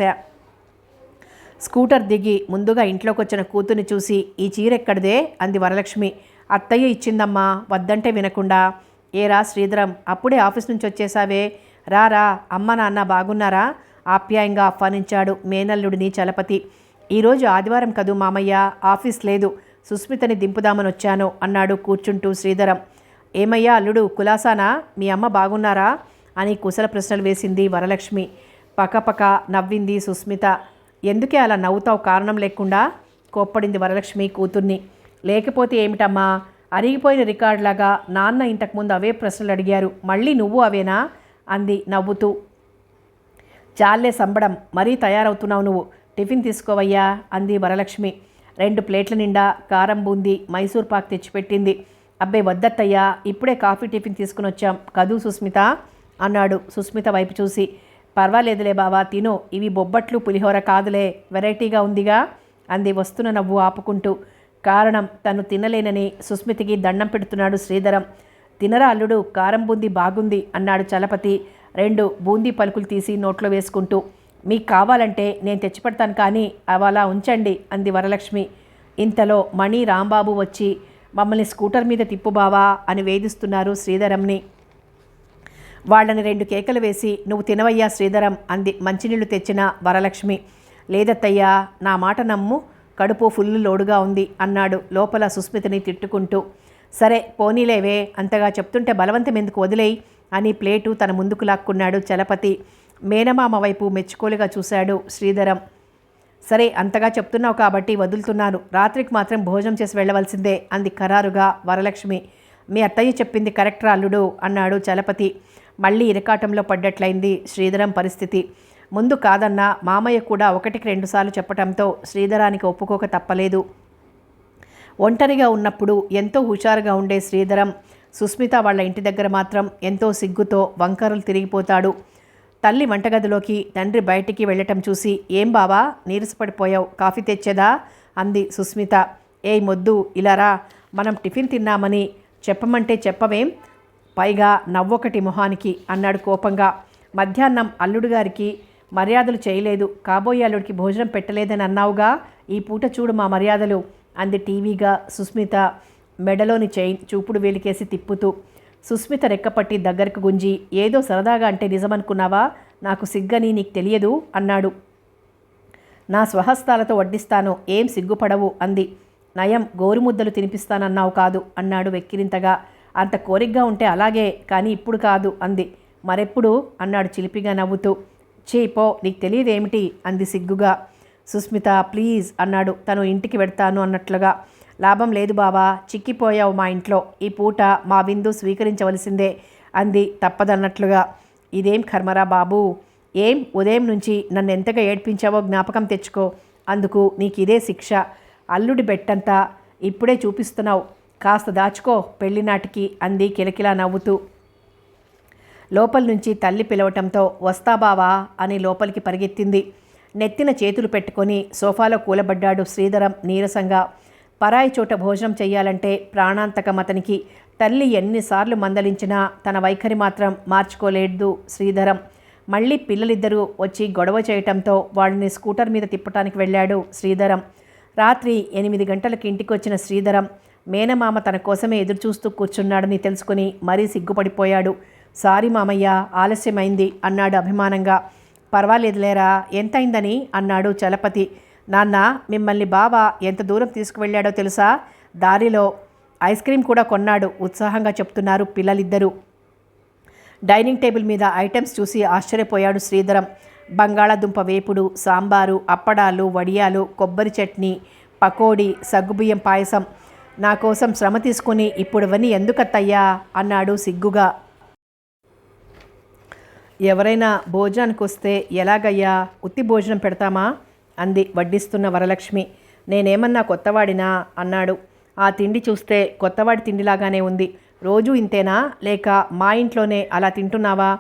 స్కూటర్ దిగి ముందుగా ఇంట్లోకొచ్చిన కూతుర్ని చూసి ఈ చీరెక్కడిదే అంది వరలక్ష్మి. అత్తయ్య ఇచ్చిందమ్మా, వద్దంటే వినకుండా. ఏరా శ్రీధరం, అప్పుడే ఆఫీస్ నుంచి వచ్చేసావే, రారా, అమ్మ నాన్న బాగున్నారా? ఆప్యాయంగా ఆహ్వానించాడు మేనల్లుడిని చలపతి. ఈరోజు ఆదివారం కదూ మామయ్య, ఆఫీస్ లేదు, సుస్మితని దింపుదామని వచ్చాను అన్నాడు కూర్చుంటూ శ్రీధరం. ఏమయ్యా అల్లుడు, కులాసానా? మీ అమ్మ బాగున్నారా అని కుశల ప్రశ్నలు వేసింది వరలక్ష్మి. పకపక నవ్వింది సుస్మిత. ఎందుకే అలా నవ్వుతావు కారణం లేకుండా? కోప్పడింది వరలక్ష్మి కూతుర్ని. లేకపోతే ఏమిటమ్మా, అరిగిపోయిన రికార్డులాగా నాన్న ఇంతకుముందు అవే ప్రశ్నలు అడిగారు, మళ్ళీ నువ్వు అవేనా అంది నవ్వుతూ. చాలే సంబడం, మరీ తయారవుతున్నావు నువ్వు, టిఫిన్ తీసుకోవయ్యా అంది వరలక్ష్మి. 2 ప్లేట్ల నిండా కారం బూందీ మైసూర్ పాక్ తెచ్చిపెట్టింది. అబ్బే వద్దత్తయ్యా, ఇప్పుడే కాఫీ టిఫిన్ తీసుకుని వచ్చాం కదూ సుస్మిత అన్నాడు సుస్మిత వైపు చూసి. పర్వాలేదులే బావా, తిను, ఇవి బొబ్బట్లు పులిహోర కాదులే, వెరైటీగా ఉందిగా అంది వస్తున్న నవ్వు ఆపుకుంటూ. కారణం తను తినలేనని సుస్మితకి దండం పెడుతున్నాడు శ్రీధరం. తినరా అల్లుడు, కారం బూందీ బాగుంది అన్నాడు చలపతి 2 బూందీ పలుకులు తీసి నోట్లో వేసుకుంటూ. మీకు కావాలంటే నేను తెచ్చిపెడతాను, కానీ అవలా ఉంచండి అంది వరలక్ష్మి. ఇంతలో మణి రాంబాబు వచ్చి మమ్మల్ని స్కూటర్ మీద తిప్పు బావా అని వేధిస్తున్నారు శ్రీధరంని. వాళ్ళని 2 కేకలు వేసి నువ్వు తినవయ్యా శ్రీధరం అంది మంచినీళ్లు తెచ్చిన వరలక్ష్మి. లేదత్తయ్యా, నా మాట నమ్ము, కడుపు ఫుల్ లోడుగా ఉంది అన్నాడు లోపల సుస్మితని తిట్టుకుంటూ. సరే పోనీలేవే, అంతగా చెప్తుంటే బలవంతం ఎందుకు, వదిలేయి అని ప్లేటు తన ముందుకు లాక్కున్నాడు చలపతి. మేనమామ వైపు మెచ్చుకోలుగా చూశాడు శ్రీధరం. సరే అంతగా చెప్తున్నావు కాబట్టి వదులుతున్నాను, రాత్రికి మాత్రం భోజనం చేసి వెళ్ళవలసిందే అంది ఖరారుగా వరలక్ష్మి. మీ అత్తయ్య చెప్పింది కరెక్ట్ అల్లుడు అన్నాడు చలపతి. మళ్ళీ ఇరకాటంలో పడ్డట్లయింది శ్రీధరం పరిస్థితి. ముందు కాదన్నా మామయ్య కూడా 1కి 2 సార్లు చెప్పటంతో శ్రీధరానికి ఒప్పుకోక తప్పలేదు. ఒంటరిగా ఉన్నప్పుడు ఎంతో హుషారుగా ఉండే శ్రీధరం సుస్మిత వాళ్ళ ఇంటి దగ్గర మాత్రం ఎంతో సిగ్గుతో వంకరలు తిరిగిపోతాడు. తల్లి వంటగదిలోకి, తండ్రి బయటికి వెళ్ళటం చూసి ఏం బావా నీరసపడిపోయావు, కాఫీ తెచ్చేదా అంది సుస్మిత. ఏయ్ మొద్దు, ఇలారా, మనం టిఫిన్ తిన్నామని చెప్పమంటే చెప్పవేం, పైగా నవ్వొకటి మొహానికి అన్నాడు కోపంగా. మధ్యాహ్నం అల్లుడు గారికి మర్యాదలు చేయలేదు, కాబోయే అల్లుడికి భోజనం పెట్టలేదని అన్నావుగా, ఈ పూట చూడు మా మర్యాదలు అంది టీవీగా సుస్మిత మెడలోని చైన్ చూపుడు వేలికేసి తిప్పుతూ. సుస్మిత రెక్కపట్టి దగ్గరకు గుంజి ఏదో సరదాగా అంటే నిజమనుకున్నావా, నాకు సిగ్గని నీకు తెలియదు అన్నాడు. నా స్వహస్తాలతో వడ్డిస్తాను, ఏం సిగ్గుపడవు అంది. నయం గోరుముద్దలు తినిపిస్తానన్నావు కాదు అన్నాడు వెక్కిరింతగా. అంత కోరికగా ఉంటే అలాగే, కానీ ఇప్పుడు కాదు అంది. మరెప్పుడు అన్నాడు చిలిపిగా నవ్వుతూ. చీపో, నీకు తెలియదేమిటి అంది సిగ్గుగా. సుస్మిత ప్లీజ్ అన్నాడు తను ఇంటికి వెడతాను అన్నట్లుగా. లాభం లేదు బావా, చిక్కిపోయావు మా ఇంట్లో, ఈ పూట మా విందు స్వీకరించవలసిందే అంది తప్పదన్నట్లుగా. ఇదేం కర్మరా బాబు, ఏం ఉదయం నుంచి నన్ను ఎంతగా ఏడ్పించావో జ్ఞాపకం తెచ్చుకో, అందుకు నీకు ఇదే శిక్ష. అల్లుడి బెట్టంతా ఇప్పుడే చూపిస్తున్నావు, కాస్త దాచుకో పెళ్లినాటికి అంది కిలకిలా నవ్వుతూ. లోపల నుంచి తల్లి పిలవటంతో వస్తా బావా అని లోపలికి పరిగెత్తింది. నెత్తిన చేతులు పెట్టుకొని సోఫాలో కూలబడ్డాడు శ్రీధరం నీరసంగా. పరాయి చోట భోజనం చెయ్యాలంటే ప్రాణాంతకం అతనికి. తల్లి ఎన్నిసార్లు మందలించినా తన వైఖరి మాత్రం మార్చుకోలేదు శ్రీధరం. మళ్ళీ పిల్లలిద్దరూ వచ్చి గొడవ చేయటంతో వాళ్ళని స్కూటర్ మీద తిప్పటానికి వెళ్ళాడు శ్రీధరం. రాత్రి 8 గంటలకు ఇంటికి వచ్చిన శ్రీధరం మేనమామ తన కోసమే ఎదురుచూస్తూ కూర్చున్నాడని తెలుసుకుని మరీ సిగ్గుపడిపోయాడు. సారీ మామయ్య, ఆలస్యమైంది అన్నాడు అభిమానంగా. పర్వాలేదులేరా, ఎంతైందని అన్నాడు చలపతి. నాన్న, మిమ్మల్ని బావ ఎంత దూరం తీసుకువెళ్ళాడో తెలుసా, దారిలో ఐస్ క్రీమ్ కూడా కొన్నాడు ఉత్సాహంగా చెప్తున్నారు పిల్లలిద్దరూ. డైనింగ్ టేబుల్ మీద ఐటమ్స్ చూసి ఆశ్చర్యపోయాడు శ్రీధరం. బంగాళాదుంప వేపుడు, సాంబారు, అప్పడాలు, వడియాలు, కొబ్బరి చట్నీ, పకోడీ, సగ్గుబియ్యం పాయసం. నా కోసం శ్రమ తీసుకుని ఇప్పుడు ఇవన్నీ ఎందుకత్తయ్యా అన్నాడు సిగ్గుగా. ఎవరైనా భోజనానికి వస్తే ఎలాగయ్యా, ఉత్తి భోజనం పెడతామా అంది వడ్డిస్తున్న వరలక్ష్మి. నేనేమన్నా కొత్తవాడినా అన్నాడు. ఆ తిండి చూస్తే కొత్తవాడి తిండిలాగానే ఉంది. రోజూ ఇంతేనా, లేక మా ఇంట్లోనే అలా తింటున్నావా?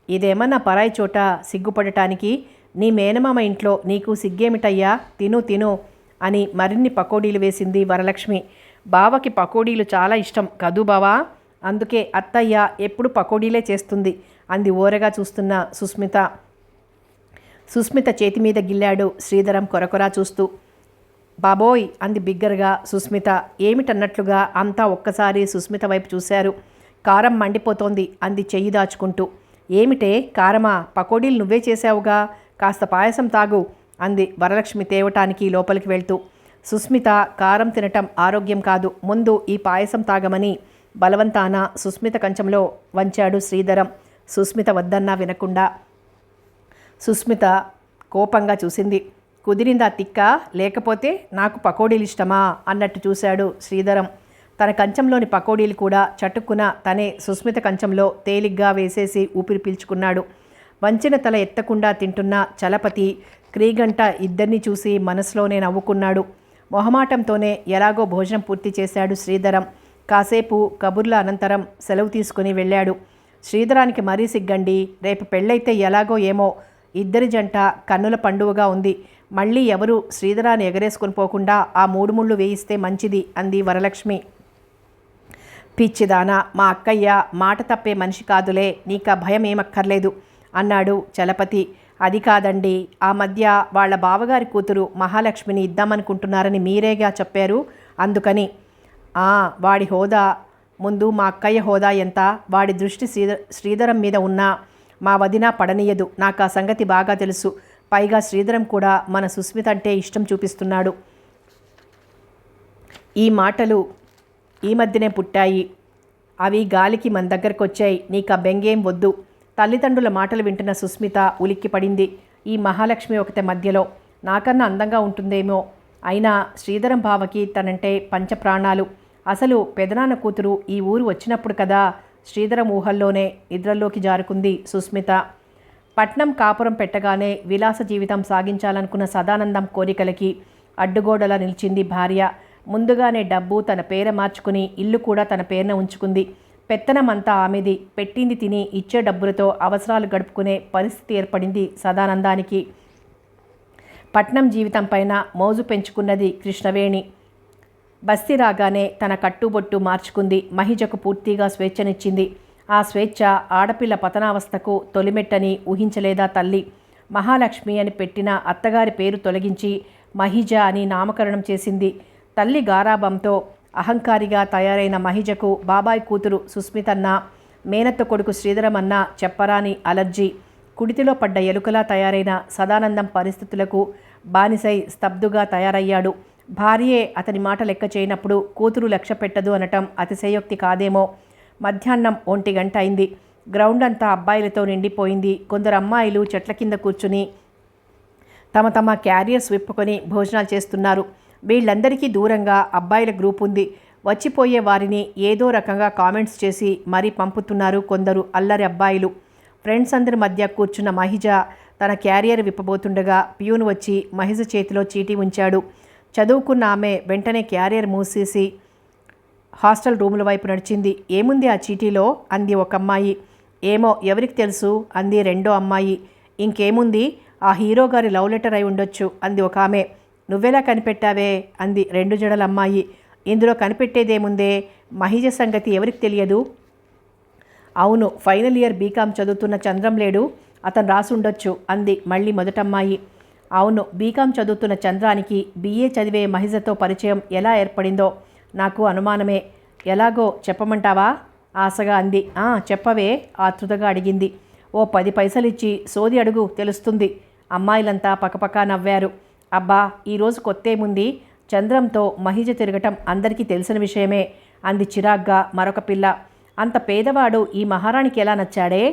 ఇదేమన్నా పరాయి చోట సిగ్గుపడటానికి? నీ మేనమామ ఇంట్లో నీకు సిగ్గేమిటయ్యా, తిను తిను అని మరిన్ని పకోడీలు వేసింది వరలక్ష్మి. బావకి పకోడీలు చాలా ఇష్టం కదూ బావా, అందుకే అత్తయ్య ఎప్పుడు పకోడీలే చేస్తుంది అంది ఓరగా చూస్తున్న సుస్మిత. సుస్మిత చేతి మీద గిల్లాడు శ్రీధరం కొరకొరా చూస్తూ. బాబోయ్ అంది బిగ్గరగా సుస్మిత. ఏమిటన్నట్లుగా అంతా ఒక్కసారి సుస్మిత వైపు చూశారు. కారం మండిపోతోంది అంది చెయ్యి దాచుకుంటూ. ఏమిటే కారమా, పకోడీలు నువ్వే చేశావుగా, కాస్త పాయసం తాగు అంది వరలక్ష్మి తేవటానికి లోపలికి వెళ్తూ. సుస్మిత కారం తినటం ఆరోగ్యం కాదు, ముందు ఈ పాయసం తాగమని బలవంతాన సుస్మిత కంచంలో వంచాడు శ్రీధరం. సుస్మిత వద్దన్నా వినకుండా. సుస్మిత కోపంగా చూసింది. కుదిరిందా తిక్క, లేకపోతే నాకు పకోడీలు ఇష్టమా అన్నట్టు చూశాడు శ్రీధరం. తన కంచంలోని పకోడీలు కూడా చటుక్కున తనే సుస్మిత కంచంలో తేలిగ్గా వేసేసి ఊపిరి పీల్చుకున్నాడు. వంచిన తల ఎత్తకుండా తింటున్న చలపతి క్రీగంట ఇద్దరిని చూసి మనసులోనే నవ్వుకున్నాడు. మొహమాటంతోనే ఎలాగో భోజనం పూర్తి చేశాడు శ్రీధరం. కాసేపు కబుర్ల అనంతరం సెలవు తీసుకుని వెళ్ళాడు. శ్రీధరానికి మరీ సిగ్గండి, రేపు పెళ్ళైతే ఎలాగో ఏమో, ఇద్దరి జంట కన్నుల పండువగా ఉంది, మళ్ళీ ఎవరు శ్రీధరాన్ని ఎగరేసుకొని పోకుండా ఆ 3 ముళ్ళు వేయిస్తే మంచిది అంది వరలక్ష్మి. పిచ్చిదానా, మా అక్కయ్య మాట తప్పే మనిషి కాదులే, నీకా భయం ఏమక్కర్లేదు అన్నాడు చలపతి. అది కాదండి, ఆ మధ్య వాళ్ళ బావగారి కూతురు మహాలక్ష్మిని ఇద్దామనుకుంటున్నారని మీరేగా చెప్పారు, అందుకని. వాడి హోదా ముందు మా అక్కయ్య హోదా ఎంత? వాడి దృష్టి శ్రీధరం మీద ఉన్నా మా వదిన పడనీయదు, నాకు ఆ సంగతి బాగా తెలుసు. పైగా శ్రీధరం కూడా మన సుస్మిత అంటే ఇష్టం చూపిస్తున్నాడు. ఈ మాటలు ఈ మధ్యనే పుట్టాయి, అవి గాలికి మన దగ్గరకు వచ్చాయి, నీకు ఆ బెంగేం వద్దు. తల్లిదండ్రుల మాటలు వింటున్న సుస్మిత ఉలిక్కిపడింది. ఈ మహాలక్ష్మి ఒకతే మధ్యలో నాకన్నా అందంగా ఉంటుందేమో, అయినా శ్రీధరం బావకి తనంటే పంచప్రాణాలు. అసలు పెదనాన్న కూతురు ఈ ఊరు వచ్చినప్పుడు కదా శ్రీధరం ఊహల్లోనే నిద్రల్లోకి జారుకుంది సుస్మిత. పట్నం కాపురం పెట్టగానే విలాస జీవితం సాగించాలనుకున్న సదానందం కోరికలకి అడ్డుగోడలా నిలిచింది భార్య. ముందుగానే డబ్బు తన పేర మార్చుకుని ఇల్లు కూడా తన పేరున ఉంచుకుంది. పెత్తనమంతా ఆమెది. పెట్టింది తిని ఇచ్చే డబ్బులతో అవసరాలు గడుపుకునే పరిస్థితి ఏర్పడింది సదానందానికి. పట్నం జీవితం పైన మోజు పెంచుకున్నది కృష్ణవేణి. బస్తీ రాగానే తన కట్టుబొట్టు మార్చుకుంది. మహిజకు పూర్తిగా స్వేచ్ఛనిచ్చింది. ఆ స్వేచ్ఛ ఆడపిల్ల పతనావస్థకు తొలిమెట్టని ఊహించలేదా తల్లి? మహాలక్ష్మి అని పెట్టిన అత్తగారి పేరు తొలగించి మహిజ అని నామకరణం చేసింది. తల్లి గారాబంతో అహంకారిగా తయారైన మహిజకు బాబాయ్ కూతురు సుస్మితన్న, మేనత్త కొడుకు శ్రీధరమన్న చెప్పరాని అలర్జీ. కుడితిలో పడ్డ ఎలుకలా తయారైన సదానందం పరిస్థితులకు బానిసై స్తబ్దుగా తయారయ్యాడు. భార్యే అతని మాట లెక్క చేయనప్పుడు కూతురు లక్ష్య పెట్టదు అనటం అతిశయోక్తి కాదేమో. మధ్యాహ్నం 1 గంట అయింది. గ్రౌండ్ అంతా అబ్బాయిలతో నిండిపోయింది. కొందరు అమ్మాయిలు చెట్ల కింద కూర్చుని తమ తమ క్యారియర్స్ విప్పుకొని భోజనాలు చేస్తున్నారు. వీళ్ళందరికీ దూరంగా అబ్బాయిల గ్రూప్ ఉంది. వచ్చిపోయే వారిని ఏదో రకంగా కామెంట్స్ చేసి మరీ పంపుతున్నారు కొందరు అల్లరి అబ్బాయిలు. ఫ్రెండ్స్ అందరి మధ్య కూర్చున్న మహిజ తన క్యారియర్ విప్పబోతుండగా ప్యూన్ వచ్చి మహిజ చేతిలో చీటీ ఉంచాడు. చదువుకున్న ఆమె వెంటనే క్యారియర్ మూసేసి హాస్టల్ రూముల వైపు నడిచింది. ఏముంది ఆ చీటీలో అంది ఒక అమ్మాయి. ఏమో ఎవరికి తెలుసు అంది రెండో అమ్మాయి. ఇంకేముంది, ఆ హీరో గారి లవ్ లెటర్ అయి ఉండొచ్చు అంది ఒక ఆమె. నువ్వెలా కనిపెట్టావే అంది 2 జడల అమ్మాయి. ఇందులో కనిపెట్టేదేముందే, మహిజ సంగతి ఎవరికి తెలియదు? అవును, ఫైనల్ ఇయర్ బీకామ్ చదువుతున్న చంద్రం లేడు, అతను రాసుండొచ్చు అంది మళ్ళీ మొదటమ్మాయి. అవును, బీకామ్ చదువుతున్న చంద్రానికి బీఏ చదివే మహిజతో పరిచయం ఎలా ఏర్పడిందో నాకు అనుమానమే. ఎలాగో చెప్పమంటావా ఆశగా అంది. చెప్పవే ఆతృతగా అడిగింది. ఓ 10 పైసలిచ్చి సోది అడుగు, తెలుస్తుంది. అమ్మాయిలంతా పకపకా నవ్వారు. అబ్బా, ఈరోజు కొత్తేముంది, చంద్రంతో మహిజ తిరగటం అందరికీ తెలిసిన విషయమే అంది చిరాగ్గా మరొక పిల్ల. అంత పేదవాడు ఈ మహారాణికి ఎలా నచ్చాడే?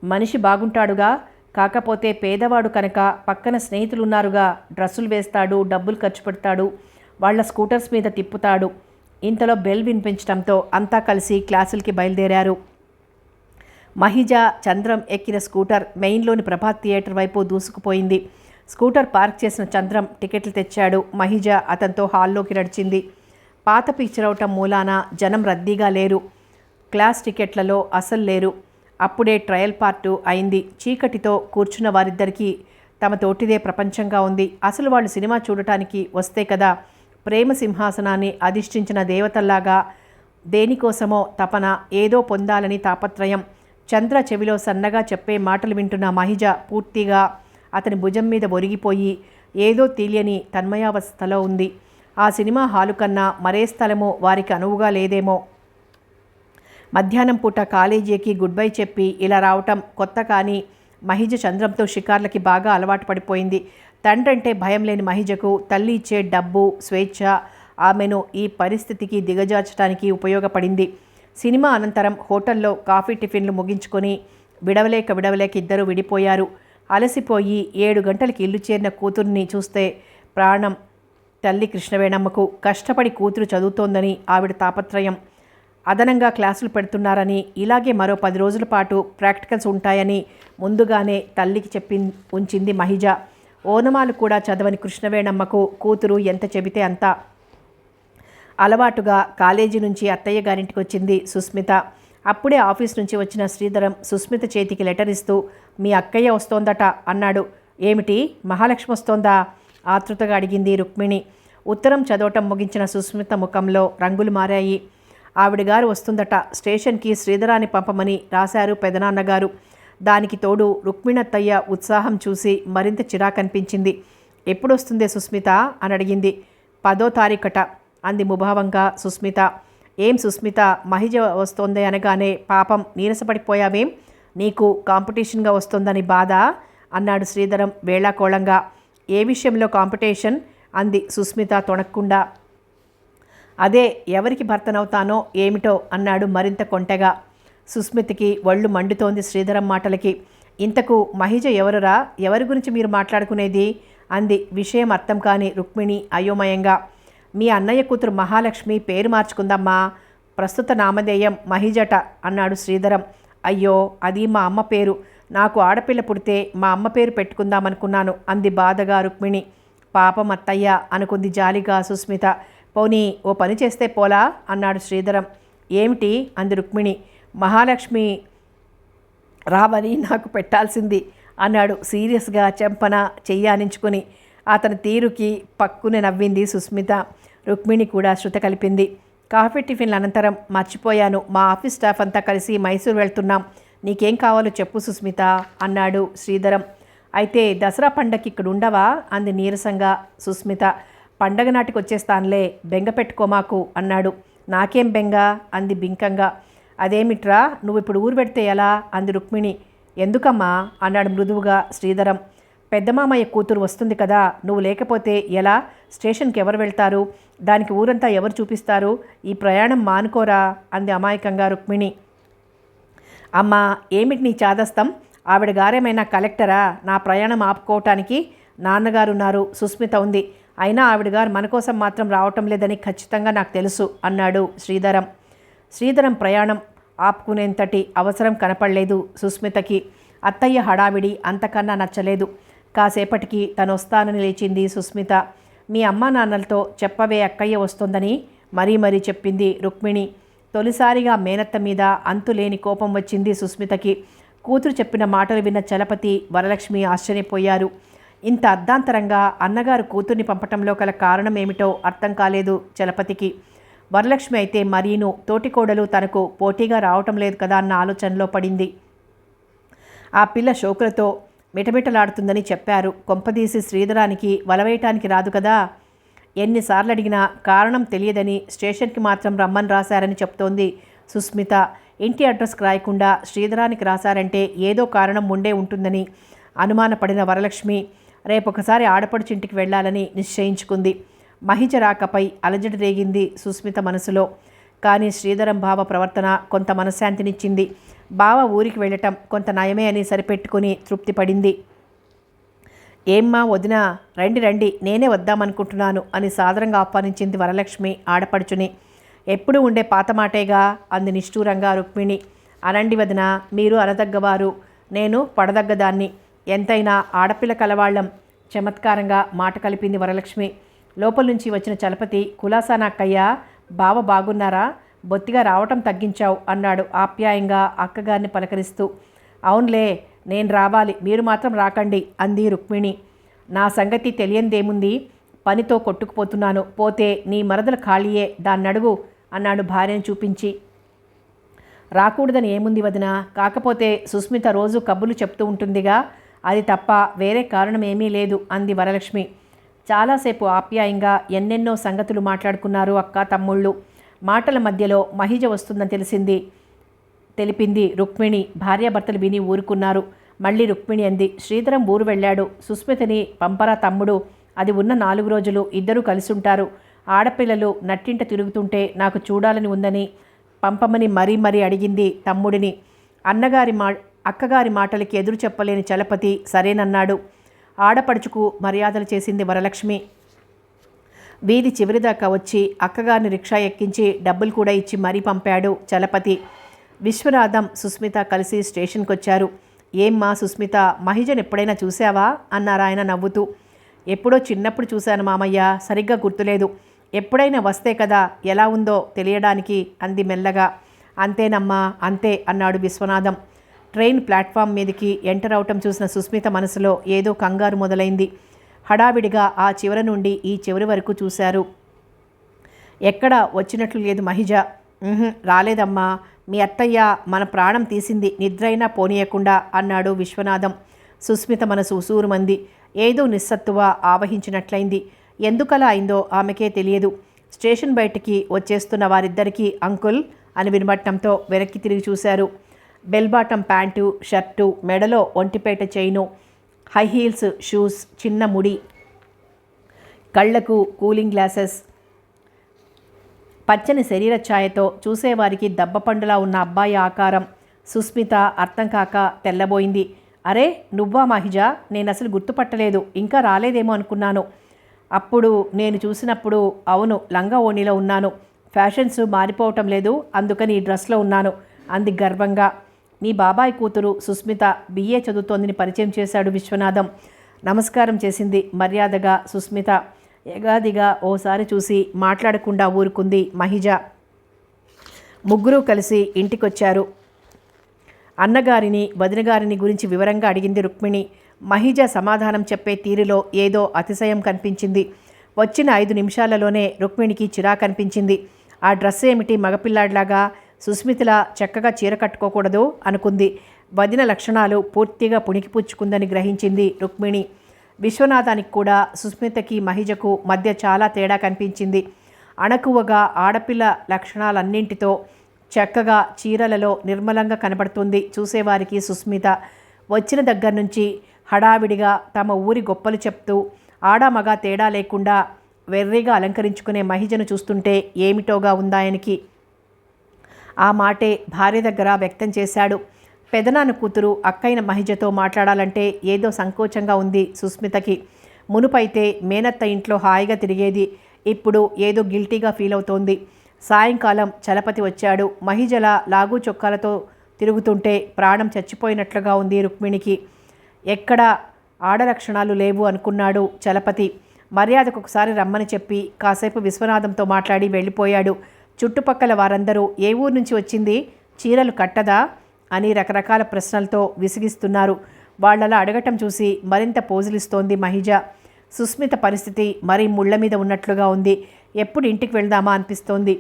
మనిషి బాగుంటాడుగా, కాకపోతే పేదవాడు కనుక పక్కన స్నేహితులున్నారుగా, డ్రెస్సులు వేస్తాడు, డబ్బులు ఖర్చు పెడతాడు, వాళ్ల స్కూటర్స్ మీద తిప్పుతాడు. ఇంతలో బెల్ వినిపించడంతో అంతా కలిసి క్లాసులకి బయలుదేరారు. మహిజ చంద్రం ఎక్కిన స్కూటర్ మెయిన్లోని ప్రభాత్ థియేటర్ వైపు దూసుకుపోయింది. స్కూటర్ పార్క్ చేసిన చంద్రం టికెట్లు తెచ్చాడు. మహిజ అతనితో హాల్లోకి నడిచింది. పాత పిక్చర్ అవటం మూలాన జనం రద్దీగా లేరు. క్లాస్ టికెట్లలో అసలు లేరు. అప్పుడే ట్రయల్ పార్టు అయింది. చీకటితో కూర్చున్న వారిద్దరికీ తమ తోటిదే ప్రపంచంగా ఉంది. అసలు వాళ్ళు సినిమా చూడటానికి వస్తే కదా ప్రేమ సింహాసనాన్ని అధిష్ఠించిన దేవతల్లాగా దేనికోసమో తపన, ఏదో పొందాలని తాపత్రయం. చంద్ర చెవిలో సన్నగా చెప్పే మాటలు వింటున్న మహిజ పూర్తిగా అతని భుజం మీద ఒరిగిపోయి ఏదో తెలియని తన్మయావస్థలో ఉంది. ఆ సినిమా హాలు కన్నా మరే స్థలమో వారికి అనువుగా లేదేమో. మధ్యాహ్నం పూట కాలేజీకి గుడ్ బై చెప్పి ఇలా రావటం కొత్త, కానీ మహిజ చంద్రంతో షికార్లకి బాగా అలవాటు పడిపోయింది. తండ్రంటే భయం లేని మహిజకు తల్లి ఇచ్చే డబ్బు, స్వేచ్ఛ ఆమెను ఈ పరిస్థితికి దిగజార్చడానికి ఉపయోగపడింది. సినిమా అనంతరం హోటల్లో కాఫీ టిఫిన్లు ముగించుకొని విడవలేక ఇద్దరు విడిపోయారు. అలసిపోయి 7 గంటలకి ఇల్లు చేరిన కూతుర్ని చూస్తే ప్రాణం తల్లి కృష్ణవేణమ్మకు. కష్టపడి కూతురు చదువుతోందని ఆవిడ తాపత్రయం. అదనంగా క్లాసులు పెడుతున్నారని, ఇలాగే మరో 10 రోజుల పాటు ప్రాక్టికల్స్ ఉంటాయని ముందుగానే తల్లికి ఉంచింది మహిజ. ఓనమాలు కూడా చదవని కృష్ణవేణమ్మకు కూతురు ఎంత చెబితే అంత. అలవాటుగా కాలేజీ నుంచి అత్తయ్య గారింటికి వచ్చింది సుస్మిత. అప్పుడే ఆఫీస్ నుంచి వచ్చిన శ్రీధరం సుస్మిత చేతికి లెటర్ ఇస్తూ, మీ అక్కయ్య వస్తోందట అన్నాడు. ఏమిటి, మహాలక్ష్మి వస్తోందా? ఆతృతగా అడిగింది రుక్మిణి. ఉత్తరం చదవటం ముగించిన సుస్మిత ముఖంలో రంగులు మారాయి. ఆవిడగారు వస్తుందట, స్టేషన్కి శ్రీధరాన్ని పంపమని రాశారు పెదనాన్నగారు. దానికి తోడు రుక్మిణత్తయ్య ఉత్సాహం చూసి మరింత చిరాకనిపించింది. ఎప్పుడొస్తుందే సుస్మిత అని అడిగింది. 10వ తారీఖట అంది ముభావంగా సుస్మిత. ఏం సుస్మిత, మహిజ వస్తోంది అనగానే పాపం నీరసపడిపోయావేం? నీకు కాంపిటీషన్గా వస్తోందని బాధ అన్నాడు శ్రీధరం వేళాకోళంగా. ఏ విషయంలో కాంపిటీషన్ అంది సుస్మిత తొణక్కుండా. అదే ఎవరికి భర్తనవుతానో ఏమిటో అన్నాడు మరింత కొంటెగా. సుస్మితకి ఒళ్ళు మండుతోంది శ్రీధరం మాటలకి. ఇంతకు మహిజ ఎవరురా, ఎవరి గురించి మీరు మాట్లాడుకునేది అంది విషయం అర్థం కాని రుక్మిణి అయోమయంగా. మీ అన్నయ్య కూతురు మహాలక్ష్మి పేరు మార్చుకుందమ్మా, ప్రస్తుత నామధేయం మహిజట అన్నాడు శ్రీధరం. అయ్యో, అది మా అమ్మ పేరు. నాకు ఆడపిల్ల పుడితే మా అమ్మ పేరు పెట్టుకుందామనుకున్నాను అంది బాధగా రుక్మిణి. పాపం అత్తయ్య అనుకుంది జాలిగా సుస్మిత. పోనీ ఓ పని చేస్తే పోలా అన్నాడు శ్రీధరం. ఏమిటి అంది రుక్మిణి. మహాలక్ష్మి రావని నాకు పెట్టాల్సింది అన్నాడు సీరియస్గా చెంపన చెయ్యానించుకుని. అతని తీరుకి పక్కున నవ్వింది సుస్మిత. రుక్మిణి కూడా శృత కలిపింది. కాఫీ టిఫిన్ల అనంతరం మర్చిపోయాను, మా ఆఫీస్ స్టాఫ్ అంతా కలిసి మైసూర్ వెళ్తున్నాం. నీకేం కావాలో చెప్పు సుస్మిత అన్నాడు శ్రీధరం. అయితే దసరా పండగకి ఇక్కడ ఉండవా అంది నీరసంగా సుస్మిత. పండగ నాటికి వచ్చేస్తానులే, బెంగ పెట్టుకోమాకు అన్నాడు. నాకేం బెంగ అంది బింకంగా. అదేమిట్రా, నువ్వు ఇప్పుడు ఊరు పెడితే ఎలా అంది రుక్మిణి. ఎందుకమ్మా అన్నాడు మృదువుగా శ్రీధరం. పెద్దమామయ్య కూతురు వస్తుంది కదా, నువ్వు లేకపోతే ఎలా? స్టేషన్కి ఎవరు వెళ్తారు? దానికి ఊరంతా ఎవరు చూపిస్తారు? ఈ ప్రయాణం మానుకోరా అంది అమాయకంగా రుక్మిణి. అమ్మా, ఏమిటి నీ చాదస్తం? ఆవిడ గారేమైనా కలెక్టరా నా ప్రయాణం ఆపుకోవటానికి? నాన్నగారున్నారు, సుస్మిత ఉంది. అయినా ఆవిడ గారు మన కోసం మాత్రం రావటం లేదని ఖచ్చితంగా నాకు తెలుసు అన్నాడు శ్రీధరం. శ్రీధరం ప్రయాణం ఆపుకునేంతటి అవసరం కనపడలేదు సుస్మితకి. అత్తయ్య హడావిడి అంతకన్నా నచ్చలేదు. కాసేపటికి తను వస్తానని లేచింది సుస్మిత. మీ అమ్మా నాన్నలతో చెప్పవే అక్కయ్య వస్తోందని మరీ చెప్పింది రుక్మిణి. తొలిసారిగా మేనత్త మీద అంతులేని కోపం వచ్చింది సుస్మితకి. కూతురు చెప్పిన మాటలు విన్న చలపతి, వరలక్ష్మి ఆశ్చర్యపోయారు. ఇంత అర్ధాంతరంగా అన్నగారు కూతుర్ని పంపటంలో గల కారణం ఏమిటో అర్థం కాలేదు చలపతికి. వరలక్ష్మి అయితే మరీను తోటికోడలు తనకు పోటీగా రావటం లేదు కదా అన్న ఆలోచనలో పడింది. ఆ పిల్ల శోకులతో మిటమిటలాడుతుందని చెప్పారు. కొంపదీసి శ్రీధరానికి వలవేయటానికి రాదు కదా. ఎన్నిసార్లు అడిగినా కారణం తెలియదని స్టేషన్కి మాత్రం రమ్మని రాశారని చెప్తోంది సుస్మిత. ఇంటి అడ్రస్కి రాయకుండా శ్రీధరానికి రాశారంటే ఏదో కారణం ఉండే ఉంటుందని అనుమానపడిన వరలక్ష్మి రేపొకసారి ఆడపడుచింటికి వెళ్లాలని నిశ్చయించుకుంది. మహిజ రాకపై అలజడి రేగింది సుస్మిత మనసులో. కానీ శ్రీధరం బావ ప్రవర్తన కొంత మనశ్శాంతినిచ్చింది. బావ ఊరికి వెళ్ళటం కొంత నయమే అని సరిపెట్టుకుని తృప్తి పడింది. ఏమ్మా వదిన, రండి నేనే వద్దామనుకుంటున్నాను అని సాదరంగా ఆహ్వానించింది వరలక్ష్మి ఆడపడుచుని. ఎప్పుడూ ఉండే పాత మాటేగా అంది నిష్ఠూరంగా రుక్మిణి. అనండి వదిన, మీరు అనదగ్గవారు, నేను పడదగ్గదాన్ని. ఎంతైనా ఆడపిల్ల కలవాళ్ళం చమత్కారంగా మాట కలిపింది వరలక్ష్మి. లోపల నుంచి వచ్చిన చలపతి, కులాసానాక్కయ్యా, బావ బాగున్నారా? బొత్తిగా రావటం తగ్గించావు అన్నాడు ఆప్యాయంగా అక్కగారిని పలకరిస్తూ. అవునులే, నేను రావాలి, మీరు మాత్రం రాకండి అంది రుక్మిణి. నా సంగతి తెలియందేముంది, పనితో కొట్టుకుపోతున్నాను. పోతే నీ మరదల ఖాళీయే, దాన్నడుగు అన్నాడు భార్యను చూపించి. రాకూడదని ఏముంది వదిన, కాకపోతే సుస్మిత రోజు కబుర్లు చెప్తూ ఉంటుందిగా, అది తప్ప వేరే కారణం ఏమీ లేదు అంది వరలక్ష్మి. చాలాసేపు ఆప్యాయంగా ఎన్నెన్నో సంగతులు మాట్లాడుకున్నారు అక్క తమ్ముళ్ళు. మాటల మధ్యలో మహిజ వస్తుందని తెలిపింది రుక్మిణి. భార్యాభర్తలు విని ఊరుకున్నారు. మళ్ళీ రుక్మిణి అంది, శ్రీధరం ఊరు వెళ్ళాడు, సుస్మితని పంపరా తమ్ముడు. అది ఉన్న 4 రోజులు ఇద్దరూ కలిసుంటారు. ఆడపిల్లలు నట్టింట తిరుగుతుంటే నాకు చూడాలని ఉందని పంపమని మరీ అడిగింది తమ్ముడిని. అక్కగారి మాటలకి ఎదురు చెప్పలేని చలపతి సరేనన్నాడు. ఆడపడుచుకు మర్యాదలు చేసింది వరలక్ష్మి. వీధి చివరిదాకా వచ్చి అక్కగారిని రిక్షా ఎక్కించి డబ్బులు కూడా ఇచ్చి మరీ పంపాడు చలపతి. విశ్వనాథం, సుస్మిత కలిసి స్టేషన్కి వచ్చారు. ఏమ్మా సుస్మిత, మహిజను ఎప్పుడైనా చూసావా అన్నారు ఆయన నవ్వుతూ. ఎప్పుడో చిన్నప్పుడు చూశాను మామయ్య, సరిగ్గా గుర్తులేదు. ఎప్పుడైనా వస్తే కదా ఎలా ఉందో తెలియడానికి అంది మెల్లగా. అంతేనమ్మా, అంతే అన్నాడు విశ్వనాథం. ట్రైన్ ప్లాట్ఫామ్ మీదకి ఎంటర్ అవటం చూసిన సుస్మిత మనసులో ఏదో కంగారు మొదలైంది. హడావిడిగా ఆ చివరి నుండి ఈ చివరి వరకు చూశారు. ఎక్కడ వచ్చినట్లు లేదు మహిజ. రాలేదమ్మా, మీ అత్తయ్య మన ప్రాణం తీసింది, నిద్రైనా పోనీయకుండా అన్నాడు విశ్వనాథం. సుస్మిత మనసు ఉసూరుమంది. ఏదో నిస్సత్తువ ఆవహించినట్లయింది. ఎందుకలా అయిందో ఆమెకే తెలియదు. స్టేషన్ బయటికి వచ్చేస్తున్న వారిద్దరికీ అంకుల్ అని వినబట్టంతో వెనక్కి తిరిగి చూశారు. బెల్బాటం ప్యాంటు, షర్టు, మెడలో ఒంటిపేట చైను, హై హీల్స్ షూస్, చిన్న ముడి, కళ్లకు కూలింగ్ గ్లాసెస్, పచ్చని శరీర ఛాయతో చూసేవారికి దబ్బపండులా ఉన్న అబ్బాయి ఆకారం. సుస్మిత అర్థం కాక తెల్లబోయింది. అరే నువ్వా మహిజా? నేను అసలు గుర్తుపట్టలేదు, ఇంకా రాలేదేమో అనుకున్నాను. అప్పుడు నేను చూసినప్పుడు అవును, లంగా ఓణిలో ఉన్నాను. ఫ్యాషన్స్ మారిపోవటం లేదు, అందుకని ఈ డ్రెస్లో ఉన్నాను అంది గర్వంగా. మీ బాబాయ్ కూతురు సుస్మిత బిఏ చదువుతోందని పరిచయం చేశాడు విశ్వనాథం. నమస్కారం చేసింది మర్యాదగా సుస్మిత. ఎగాదిగా ఓసారి చూసి మాట్లాడకుండా ఊరుకుంది మహిజ. ముగ్గురూ కలిసి ఇంటికొచ్చారు. అన్నగారిని వదినగారిని గురించి వివరంగా అడిగింది రుక్మిణి. మహిజ సమాధానం చెప్పే తీరులో ఏదో అతిశయం కనిపించింది. వచ్చిన 5 నిమిషాలలోనే రుక్మిణికి చిరాకనిపించింది. ఆ డ్రెస్ ఏమిటి మగపిల్లాడిలాగా, సుస్మితలా చక్కగా చీర కట్టుకోకూడదు అనుకుంది. వదిన లక్షణాలు పూర్తిగా పుణికిపుచ్చుకుందని గ్రహించింది రుక్మిణి. విశ్వనాథానికి కూడా సుస్మితకి మహిజకు మధ్య చాలా తేడా కనిపించింది. అణకువగా ఆడపిల్ల లక్షణాలన్నింటితో చక్కగా చీరలలో నిర్మలంగా కనబడుతుంది చూసేవారికి సుస్మిత. వచ్చిన దగ్గర నుంచి హడావిడిగా తమ ఊరి గొప్పలు చెప్తూ ఆడమగ తేడా లేకుండా వెర్రిగా అలంకరించుకునే మహిజను చూస్తుంటే ఏమిటోగా ఉందాయనికి. ఆ మాటే భార్య దగ్గర వ్యక్తం చేశాడు. పెదనాన్న కూతురు అక్కైన మహిజతో మాట్లాడాలంటే ఏదో సంకోచంగా ఉంది సుస్మితకి. మునుపైతే మేనత్త ఇంట్లో హాయిగా తిరిగేది, ఇప్పుడు ఏదో గిల్టీగా ఫీల్ అవుతోంది. సాయంకాలం చలపతి వచ్చాడు. మహిజల లాగు చొక్కాలతో తిరుగుతుంటే ప్రాణం చచ్చిపోయినట్లుగా ఉంది రుక్మిణికి. ఎక్కడ ఆడలక్షణాలు లేవు అనుకున్నాడు చలపతి. మర్యాదకు ఒకసారి రమ్మని చెప్పి కాసేపు విశ్వనాథంతో మాట్లాడి వెళ్ళిపోయాడు. చుట్టుపక్కల వారందరూ ఏ ఊరు నుంచి వచ్చింది, చీరలు కట్టదా అని రకరకాల ప్రశ్నలతో విసిగిస్తున్నారు. వాళ్ళలా అడగటం చూసి మరింత పోజులిస్తోంది మహిజ. సుస్మిత పరిస్థితి మరీ ముళ్ళ మీద ఉన్నట్లుగా ఉంది. ఎప్పుడు ఇంటికి వెళ్దామా అనిపిస్తోంది.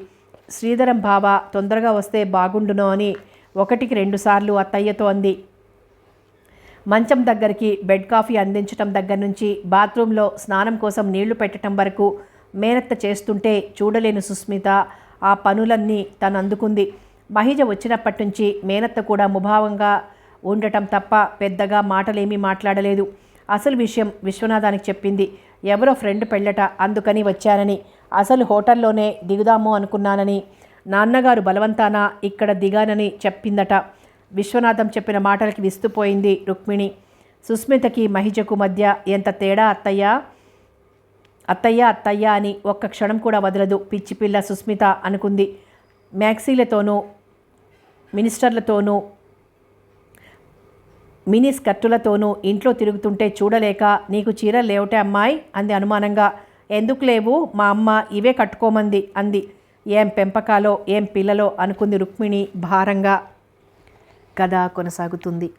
శ్రీధరం బావ తొందరగా వస్తే బాగుండునో అని 1-2 సార్లు అత్తయ్యతో అంది. మంచం దగ్గరికి బెడ్ కాఫీ అందించటం దగ్గర నుంచి బాత్రూంలో స్నానం కోసం నీళ్లు పెట్టడం వరకు మేనత్త చేస్తుంటే చూడలేని సుస్మిత ఆ పనులన్నీ తను అందుకుంది. మహిజ వచ్చినప్పటి నుంచి మేనత్త కూడా ముభావంగా ఉండటం తప్ప పెద్దగా మాటలేమీ మాట్లాడలేదు. అసలు విషయం విశ్వనాథానికి చెప్పింది. ఎవరో ఫ్రెండ్ పెళ్ళట, అందుకని వచ్చానని. అసలు హోటల్లోనే దిగుదాము అనుకున్నానని, నాన్నగారు బలవంతాన ఇక్కడ దిగానని చెప్పిందట. విశ్వనాథం చెప్పిన మాటలకి విస్తుపోయింది రుక్మిణి. సుస్మితకి మహిజకు మధ్య ఎంత తేడా అత్తయ్య అత్తయ్య అని ఒక్క క్షణం కూడా వదలదు పిచ్చిపిల్ల సుస్మిత అనుకుంది. మ్యాక్సీలతోనూ మినిస్టర్లతోనూ మినీ స్కర్టులతోనూ ఇంట్లో తిరుగుతుంటే చూడలేక నీకు చీరలు లేవటే అమ్మాయి అంది అనుమానంగా. ఎందుకు లేవు, మా అమ్మ ఇవే కట్టుకోమంది అంది. ఏం పెంపకాలో ఏం పిల్లలో అనుకుంది రుక్మిణి భారంగా. కథ కొనసాగుతుంది.